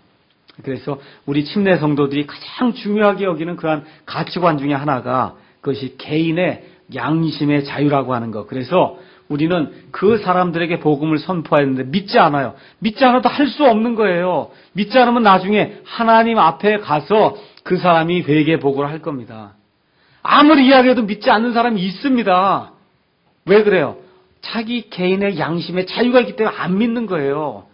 그래서 우리 침례 성도들이 가장 중요하게 여기는 그러한 가치관 중에 하나가 그것이 개인의 양심의 자유라고 하는 것. 그래서 우리는 그 사람들에게 복음을 선포해야 하는데 믿지 않아요. 믿지 않아도 할 수 없는 거예요. 믿지 않으면 나중에 하나님 앞에 가서 그 사람이 회개 보고를 할 겁니다. 아무리 이야기해도 믿지 않는 사람이 있습니다. 왜 그래요? 자기 개인의 양심의 자유가 있기 때문에 안 믿는 거예요.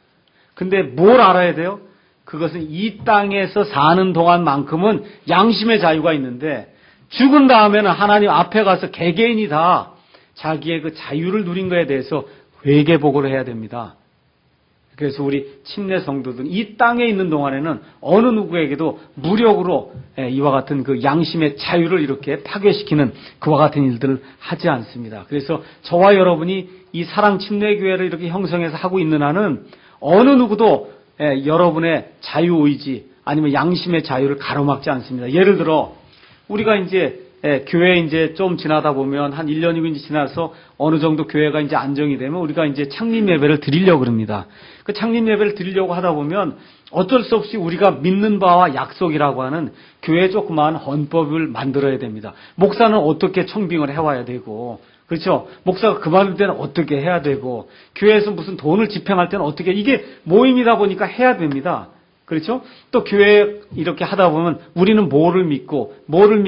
근데 뭘 알아야 돼요? 그것은 이 땅에서 사는 동안만큼은 양심의 자유가 있는데 죽은 다음에는 하나님 앞에 가서 개개인이 다 자기의 그 자유를 누린 것에 대해서 회개보고를 해야 됩니다. 그래서 우리 침례 성도들은 이 땅에 있는 동안에는 어느 누구에게도 무력으로 이와 같은 그 양심의 자유를 이렇게 파괴시키는 그와 같은 일들을 하지 않습니다. 그래서 저와 여러분이 이 사랑 침례교회를 이렇게 형성해서 하고 있는 한은 어느 누구도 여러분의 자유의지 아니면 양심의 자유를 가로막지 않습니다. 예를 들어 우리가 이제 교회 이제 좀 지나다 보면 한 1년이고 이제 지나서 어느 정도 교회가 이제 안정이 되면 우리가 이제 창립 예배를 드리려고 그럽니다. 그 창립 예배를 드리려고 하다 보면 어쩔 수 없이 우리가 믿는 바와 약속이라고 하는 교회의 조그마한 헌법을 만들어야 됩니다. 목사는 어떻게 청빙을 해와야 되고, 그렇죠? 목사가 그만둘 때는 어떻게 해야 되고, 교회에서 무슨 돈을 집행할 때는 어떻게, 이게 모임이다 보니까 해야 됩니다. 그렇죠? 또 교회 이렇게 하다 보면 우리는 뭐를 믿고 뭐를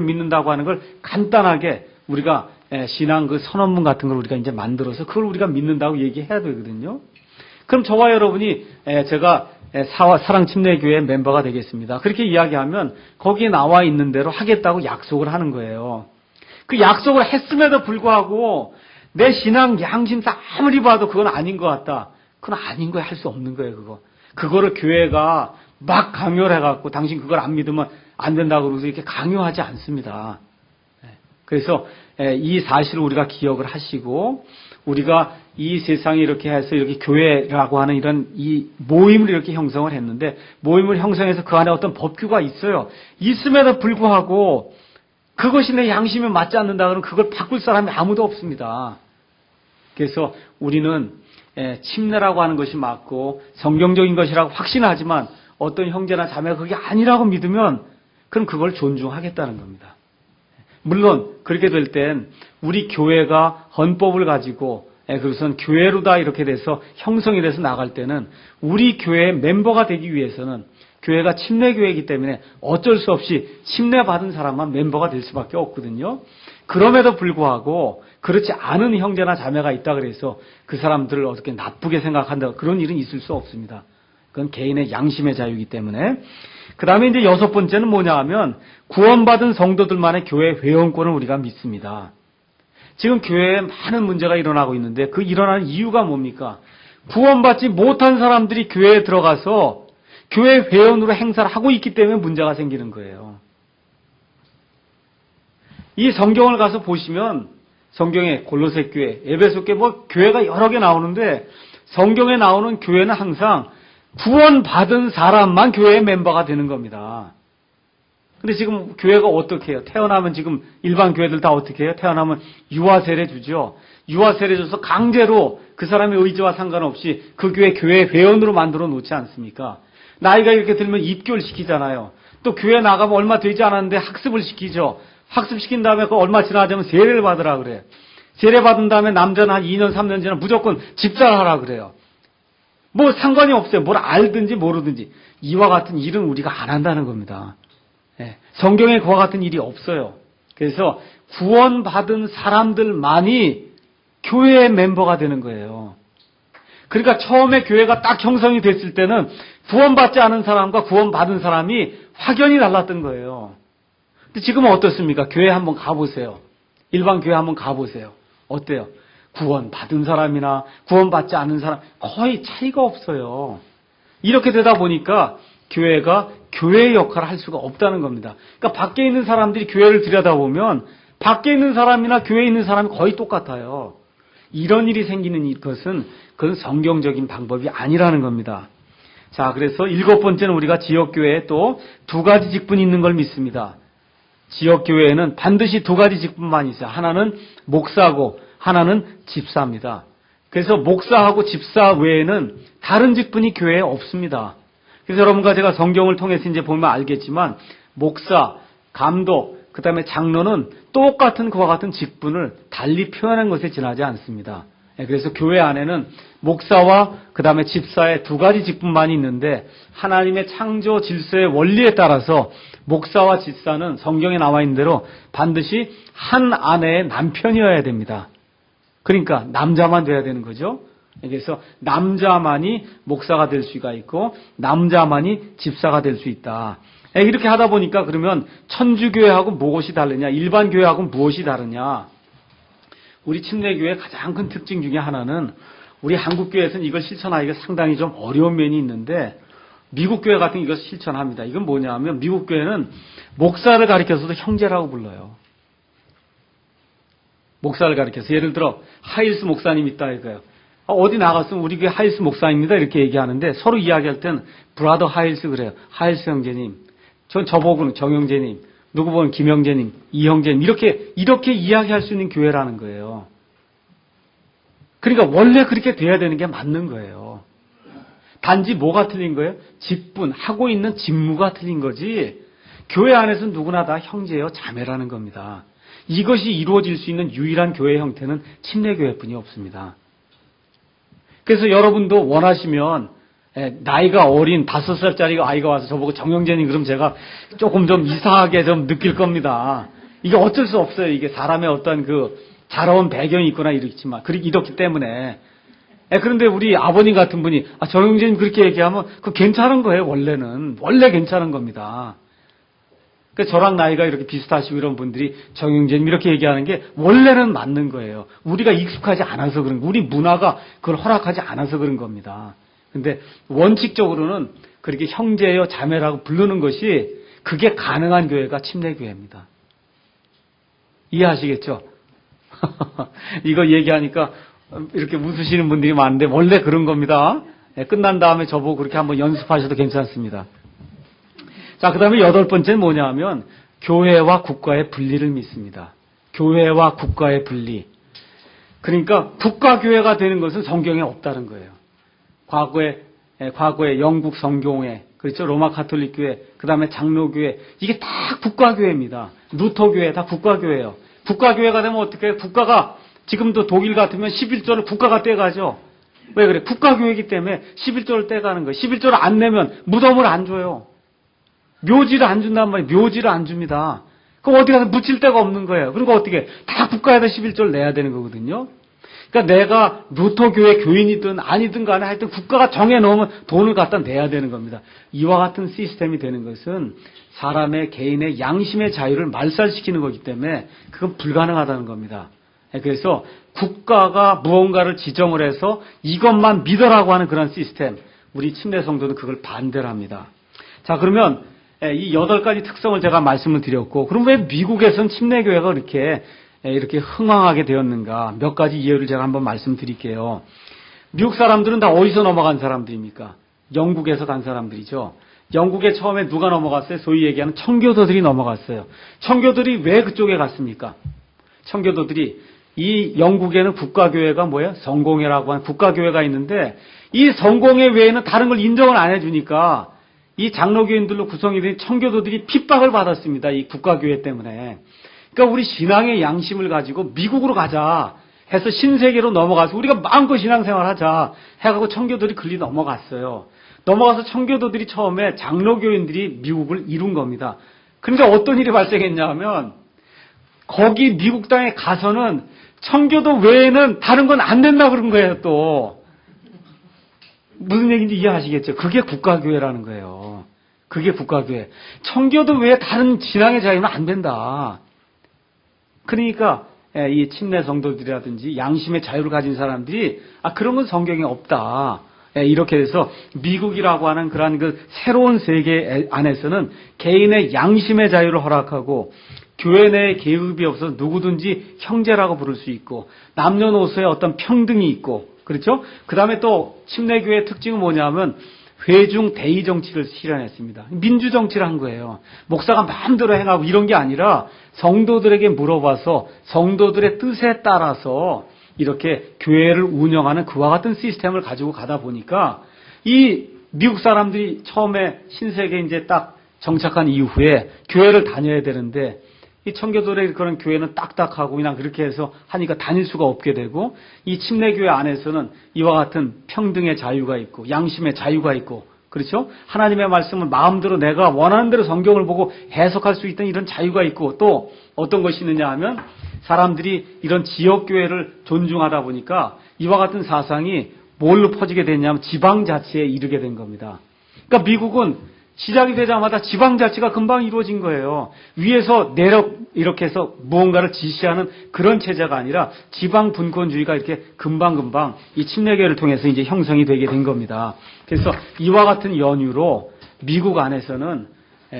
믿는다고 하는 걸 간단하게 우리가 신앙 그 선언문 같은 걸 우리가 이제 만들어서 그걸 우리가 믿는다고 얘기해야 되거든요. 그럼 저와 여러분이 제가 사랑 침례교회 멤버가 되겠습니다. 그렇게 이야기하면 거기에 나와 있는 대로 하겠다고 약속을 하는 거예요. 그 약속을 했음에도 불구하고 내 신앙 양심상 아무리 봐도 그건 아닌 것 같다. 그건 아닌 거야. 할 수 없는 거예요. 그거를 교회가 막 강요해갖고 당신 그걸 안 믿으면 안 된다고 그러면서 이렇게 강요하지 않습니다. 그래서 이 사실을 우리가 기억을 하시고 우리가 이 세상에 이렇게 해서 이렇게 교회라고 하는 이런 이 모임을 이렇게 형성을 했는데 모임을 형성해서 그 안에 어떤 법규가 있어요. 있음에도 불구하고 그것이 내 양심에 맞지 않는다 그러면 그걸 바꿀 사람이 아무도 없습니다. 그래서 우리는 침례라고 하는 것이 맞고 성경적인 것이라고 확신하지만 어떤 형제나 자매가 그게 아니라고 믿으면 그럼 그걸 존중하겠다는 겁니다. 물론 그렇게 될 땐 우리 교회가 헌법을 가지고 그것은 교회로 다 이렇게 돼서 형성이 돼서 나갈 때는 우리 교회의 멤버가 되기 위해서는 교회가 침례교회이기 때문에 어쩔 수 없이 침례받은 사람만 멤버가 될 수밖에 없거든요. 그럼에도 불구하고 그렇지 않은 형제나 자매가 있다 그래서 그 사람들을 어떻게 나쁘게 생각한다 그런 일은 있을 수 없습니다. 그건 개인의 양심의 자유이기 때문에. 그 다음에 이제 6번째는 뭐냐 하면 구원받은 성도들만의 교회 회원권을 우리가 믿습니다. 지금 교회에 많은 문제가 일어나고 있는데 그 일어나는 이유가 뭡니까? 구원받지 못한 사람들이 교회에 들어가서 교회 회원으로 행사를 하고 있기 때문에 문제가 생기는 거예요. 이 성경을 가서 보시면 성경에 골로새 교회, 에베소 교회 뭐 교회가 여러 개 나오는데 성경에 나오는 교회는 항상 구원받은 사람만 교회의 멤버가 되는 겁니다. 근데 지금 교회가 어떻게 해요? 태어나면 지금 일반 교회들 다 어떻게 해요? 태어나면 유아세례 주죠. 유아세례 줘서 강제로 그 사람의 의지와 상관없이 그 교회 회원으로 만들어 놓지 않습니까? 나이가 이렇게 들면 입교를 시키잖아요. 또 교회 나가면 얼마 되지 않았는데 학습을 시키죠. 학습시킨 다음에 그 얼마 지나자면 세례를 받으라 그래요. 세례 받은 다음에 남자는 한 2년, 3년 지나 무조건 집사하라 그래요. 뭐 상관이 없어요. 뭘 알든지 모르든지. 이와 같은 일은 우리가 안 한다는 겁니다. 성경에 그와 같은 일이 없어요. 그래서 구원받은 사람들만이 교회의 멤버가 되는 거예요. 그러니까 처음에 교회가 딱 형성이 됐을 때는 구원받지 않은 사람과 구원받은 사람이 확연히 달랐던 거예요. 근데 지금은 어떻습니까? 교회 한번 가보세요. 일반 교회 한번 가보세요. 어때요? 구원받은 사람이나 구원받지 않은 사람 거의 차이가 없어요. 이렇게 되다 보니까 교회가 교회의 역할을 할 수가 없다는 겁니다. 그러니까 밖에 있는 사람들이 교회를 들여다보면 밖에 있는 사람이나 교회에 있는 사람이 거의 똑같아요. 이런 일이 생기는 것은 그건 성경적인 방법이 아니라는 겁니다. 자, 그래서 7번째는 우리가 지역교회에 또 2가지 직분이 있는 걸 믿습니다. 지역교회에는 반드시 2가지 직분만 있어요. 하나는 목사고 하나는 집사입니다. 그래서 목사하고 집사 외에는 다른 직분이 교회에 없습니다. 그래서 여러분과 제가 성경을 통해서 이제 보면 알겠지만 목사, 감독, 그 다음에 장로는 똑같은 그와 같은 직분을 달리 표현한 것에 지나지 않습니다. 그래서 교회 안에는 목사와 그 다음에 집사의 2가지 직분만이 있는데 하나님의 창조 질서의 원리에 따라서 목사와 집사는 성경에 나와 있는 대로 반드시 한 아내의 남편이어야 됩니다. 그러니까 남자만 돼야 되는 거죠. 그래서 남자만이 목사가 될 수가 있고 남자만이 집사가 될 수 있다. 이렇게 하다 보니까 그러면 천주교회하고 무엇이 다르냐, 일반 교회하고 무엇이 다르냐. 우리 침례교회의 가장 큰 특징 중에 하나는 우리 한국교회에서는 이걸 실천하기가 상당히 좀 어려운 면이 있는데 미국 교회 같은 이것을 실천합니다. 이건 뭐냐면 미국 교회는 목사를 가리켜서도 형제라고 불러요. 목사를 가리켜서 예를 들어 하일스 목사님 있다 이거예요. 어디 나갔으면 우리 교회 하일스 목사입니다 이렇게 얘기하는데 서로 이야기할 땐 브라더 하일스 그래요. 하일스 형제님, 전 저보고는 정형제님, 누구 보면 김형제님, 이형제님 이렇게 이야기할 수 있는 교회라는 거예요. 그러니까 원래 그렇게 돼야 되는 게 맞는 거예요. 단지 뭐가 틀린 거예요? 직분, 하고 있는 직무가 틀린 거지 교회 안에서는 누구나 다 형제요 자매라는 겁니다. 이것이 이루어질 수 있는 유일한 교회 형태는 침례교회뿐이 없습니다. 그래서 여러분도 원하시면 나이가 어린 5살짜리 아이가 와서 저보고 정형제님 그럼 제가 조금 좀 이상하게 좀 느낄 겁니다. 이게 어쩔 수 없어요. 이게 사람의 어떤 그 자라온 배경이 있거나 이렇지만 이렇기 때문에. 그런데 우리 아버님 같은 분이 정형제님 그렇게 얘기하면 그거 괜찮은 거예요. 원래 괜찮은 겁니다. 그러니까 저랑 나이가 이렇게 비슷하시고 이런 분들이 정형제님 이렇게 얘기하는 게 원래는 맞는 거예요. 우리가 익숙하지 않아서 그런 거, 우리 문화가 그걸 허락하지 않아서 그런 겁니다. 근데 원칙적으로는 그렇게 형제여 자매라고 부르는 것이 그게 가능한 교회가 침례교회입니다. 이해하시겠죠? 이거 얘기하니까 이렇게 웃으시는 분들이 많은데 원래 그런 겁니다. 끝난 다음에 저보고 그렇게 한번 연습하셔도 괜찮습니다. 자, 그 다음에 8번째는 뭐냐 하면 교회와 국가의 분리를 믿습니다. 교회와 국가의 분리. 그러니까 국가교회가 되는 것은 성경에 없다는 거예요. 과거에 영국 성교회, 그렇죠? 로마 가톨릭 교회, 그 다음에 장로교회, 이게 다 국가교회입니다. 루터교회 다 국가교회예요. 국가교회가 되면 어떻게 해요? 국가가 지금도 독일 같으면 11조를 국가가 떼가죠. 왜 그래? 국가교회이기 때문에 11조를 떼가는 거예요. 11조를 안 내면 무덤을 안 줘요. 묘지를 안 준단 말이에요. 묘지를 안 줍니다. 그럼 어디 가서 묻힐 데가 없는 거예요. 그리고 어떻게 다 국가에다 11조를 내야 되는 거거든요. 그러니까 내가 루터교회 교인이든 아니든 간에 하여튼 국가가 정해놓으면 돈을 갖다 내야 되는 겁니다. 이와 같은 시스템이 되는 것은 사람의 개인의 양심의 자유를 말살시키는 거기 때문에 그건 불가능하다는 겁니다. 그래서 국가가 무언가를 지정을 해서 이것만 믿으라고 하는 그런 시스템, 우리 침례 성도는 그걸 반대를 합니다. 자, 그러면 이 8가지 특성을 제가 말씀을 드렸고, 그럼 왜 미국에서는 침례교회가 이렇게 흥왕하게 되었는가? 몇 가지 이유를 제가 한번 말씀드릴게요. 미국 사람들은 다 어디서 넘어간 사람들입니까? 영국에서 간 사람들이죠. 영국에 처음에 누가 넘어갔어요? 소위 얘기하는 청교도들이 넘어갔어요. 청교도들이 왜 그쪽에 갔습니까? 청교도들이 이 영국에는 국가교회가 뭐예요? 성공회라고 하는 국가교회가 있는데 이 성공회 외에는 다른 걸 인정을 안 해주니까 이 장로교인들로 구성이 된 청교도들이 핍박을 받았습니다. 이 국가교회 때문에. 그러니까 우리 신앙의 양심을 가지고 미국으로 가자 해서 신세계로 넘어가서 우리가 마음껏 신앙생활 하자 해가지고 청교도들이 글리 넘어갔어요. 넘어가서 청교도들이 처음에 장로교인들이 미국을 이룬 겁니다. 그러니까 어떤 일이 발생했냐 하면 거기 미국 땅에 가서는 청교도 외에는 다른 건 안 된다 그런 거예요. 또 무슨 얘기인지 이해하시겠죠? 그게 국가교회라는 거예요. 그게 국가교회. 청교도 외에 다른 신앙의 자유는 안 된다. 그러니까 이 침례 성도들이라든지 양심의 자유를 가진 사람들이 그런 건 성경에 없다. 이렇게 해서 미국이라고 하는 그러한 그 새로운 세계 안에서는 개인의 양심의 자유를 허락하고 교회 내에 계급이 없어서 누구든지 형제라고 부를 수 있고 남녀노소의 어떤 평등이 있고 그렇죠? 그 다음에 또 침례교회의 특징은 뭐냐면 회중 대의 정치를 실현했습니다. 민주정치를 한 거예요. 목사가 마음대로 행하고 이런 게 아니라 성도들에게 물어봐서 성도들의 뜻에 따라서 이렇게 교회를 운영하는 그와 같은 시스템을 가지고 가다 보니까 이 미국 사람들이 처음에 신세계에 이제 딱 정착한 이후에 교회를 다녀야 되는데 이 청교도의 그런 교회는 딱딱하고 그냥 그렇게 해서 하니까 다닐 수가 없게 되고 이 침례교회 안에서는 이와 같은 평등의 자유가 있고 양심의 자유가 있고 그렇죠? 하나님의 말씀을 마음대로 내가 원하는 대로 성경을 보고 해석할 수 있던 이런 자유가 있고 또 어떤 것이 있느냐 하면 사람들이 이런 지역교회를 존중하다 보니까 이와 같은 사상이 뭘로 퍼지게 됐냐면 지방자치에 이르게 된 겁니다. 그러니까 미국은 시작이 되자마자 지방자치가 금방 이루어진 거예요. 위에서 내려 이렇게 해서 무언가를 지시하는 그런 체제가 아니라 지방분권주의가 이렇게 금방금방 이 침례교회를 통해서 이제 형성이 되게 된 겁니다. 그래서 이와 같은 연유로 미국 안에서는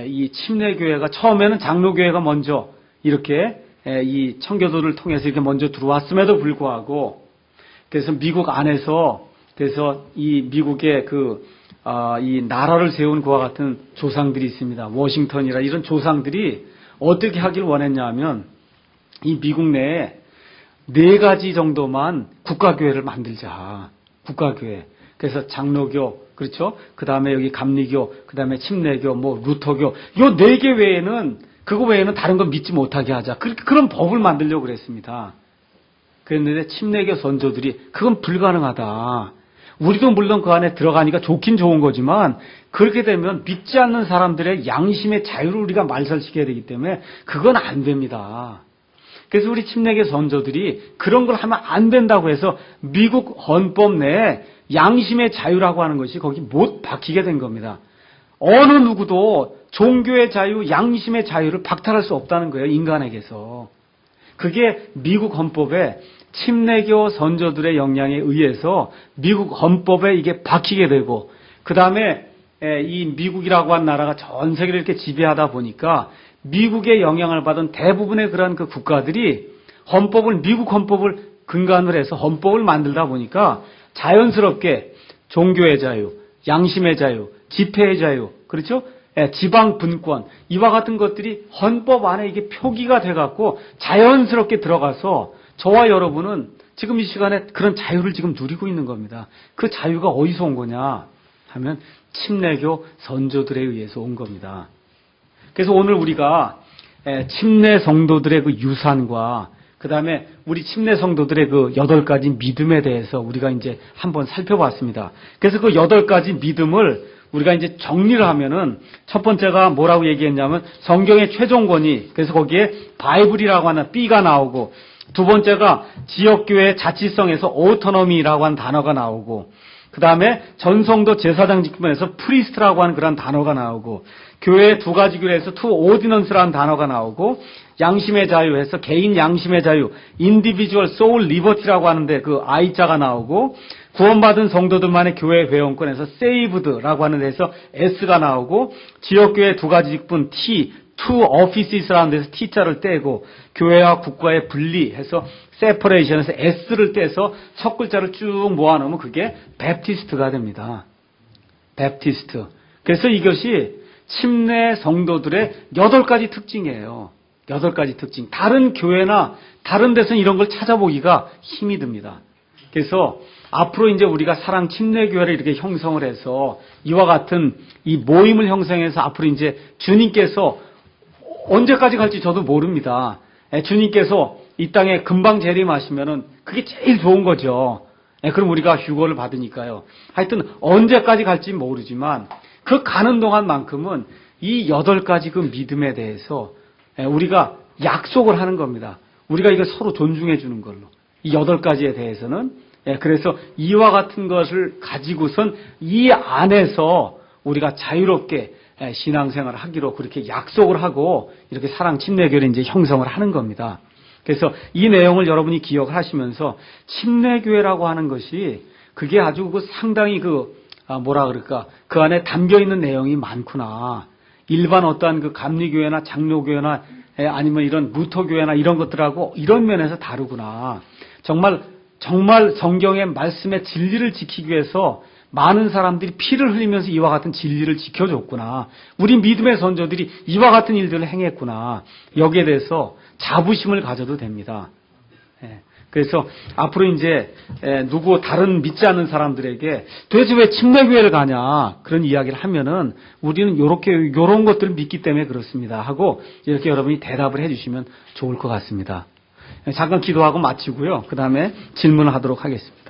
이 침례교회가 처음에는 장로교회가 먼저 이렇게 이 청교도를 통해서 이렇게 먼저 들어왔음에도 불구하고 그래서 미국 안에서 그래서 이 미국의 이 나라를 세운 그와 같은 조상들이 있습니다. 워싱턴이라 이런 조상들이 어떻게 하길 원했냐 하면 이 미국 내에 4가지 정도만 국가교회를 만들자. 국가교회. 그래서 장로교, 그렇죠? 그 다음에 여기 감리교, 그 다음에 침례교, 루터교. 요 4개 외에는, 그거 외에는 다른 건 믿지 못하게 하자. 그런 법을 만들려고 그랬습니다. 그랬는데 침례교 선조들이 그건 불가능하다. 우리도 물론 그 안에 들어가니까 좋긴 좋은 거지만 그렇게 되면 믿지 않는 사람들의 양심의 자유를 우리가 말살시켜야 되기 때문에 그건 안 됩니다. 그래서 우리 침례교 선조들이 그런 걸 하면 안 된다고 해서 미국 헌법 내에 양심의 자유라고 하는 것이 거기 못 박히게 된 겁니다. 어느 누구도 종교의 자유, 양심의 자유를 박탈할 수 없다는 거예요. 인간에게서. 그게 미국 헌법에 침례교 선조들의 영향에 의해서 미국 헌법에 이게 박히게 되고 그 다음에 이 미국이라고 한 나라가 전 세계를 이렇게 지배하다 보니까 미국의 영향을 받은 대부분의 그런 그 국가들이 미국 헌법을 근간으로 해서 헌법을 만들다 보니까 자연스럽게 종교의 자유, 양심의 자유, 집회의 자유, 그렇죠? 지방 분권 이와 같은 것들이 헌법 안에 이게 표기가 돼갖고 자연스럽게 들어가서 저와 여러분은 지금 이 시간에 그런 자유를 지금 누리고 있는 겁니다. 그 자유가 어디서 온 거냐 하면 침례교 선조들에 의해서 온 겁니다. 그래서 오늘 우리가 침례 성도들의 그 유산과 그 다음에 우리 침례 성도들의 그 8가지 믿음에 대해서 우리가 이제 한번 살펴봤습니다. 그래서 그 8가지 믿음을 우리가 이제 정리를 하면은 첫 번째가 뭐라고 얘기했냐면 성경의 최종 권위. 그래서 거기에 바이블이라고 하는 B가 나오고 두 번째가 지역교회 자치성에서 오토노미라고 하는 단어가 나오고 그 다음에 전성도 제사장 직분에서 프리스트라고 하는 그런 단어가 나오고 교회의 2가지 교회에서 투 오디넌스라는 단어가 나오고 양심의 자유에서 개인 양심의 자유 인디비주얼 소울 리버티라고 하는데 그 I자가 나오고 구원받은 성도들만의 교회 회원권에서 세이브드라고 하는 데서 S가 나오고 지역교회 2가지 직분 T two offices라는 데서 T자를 떼고 교회와 국가의 분리해서 separation에서 S를 떼서 첫 글자를 쭉 모아놓으면 그게 베프티스트가 됩니다. 베프티스트. 그래서 이것이 침례 성도들의 8가지 특징이에요. 8가지 특징. 다른 교회나 다른 데서는 이런 걸 찾아보기가 힘이 듭니다. 그래서 앞으로 이제 우리가 사랑 침례교회를 이렇게 형성을 해서 이와 같은 이 모임을 형성해서 앞으로 이제 주님께서 언제까지 갈지 저도 모릅니다. 주님께서 이 땅에 금방 재림하시면은 그게 제일 좋은 거죠. 그럼 우리가 휴거를 받으니까요. 하여튼 언제까지 갈지 모르지만 그 가는 동안만큼은 이 8가지 그 믿음에 대해서 우리가 약속을 하는 겁니다. 우리가 이걸 서로 존중해 주는 걸로. 이 8가지에 대해서는 그래서 이와 같은 것을 가지고선 이 안에서 우리가 자유롭게 신앙생활을 하기로 그렇게 약속을 하고 이렇게 사랑 침례교를 이제 형성을 하는 겁니다. 그래서 이 내용을 여러분이 기억을 하시면서 침례교회라고 하는 것이 그게 아주 상당히 뭐라 그럴까, 그 안에 담겨 있는 내용이 많구나. 일반 어떠한 감리교회나 장로교회나 아니면 이런 루터교회나 이런 것들하고 이런 면에서 다르구나. 정말 성경의 말씀의 진리를 지키기 위해서 많은 사람들이 피를 흘리면서 이와 같은 진리를 지켜줬구나. 우리 믿음의 선조들이 이와 같은 일들을 행했구나. 여기에 대해서 자부심을 가져도 됩니다. 그래서 앞으로 이제 다른 믿지 않는 사람들에게 도대체 왜 침례교회를 가냐 그런 이야기를 하면은 우리는 요런 것들을 믿기 때문에 그렇습니다 하고 이렇게 여러분이 대답을 해주시면 좋을 것 같습니다. 잠깐 기도하고 마치고요. 그 다음에 질문을 하도록 하겠습니다.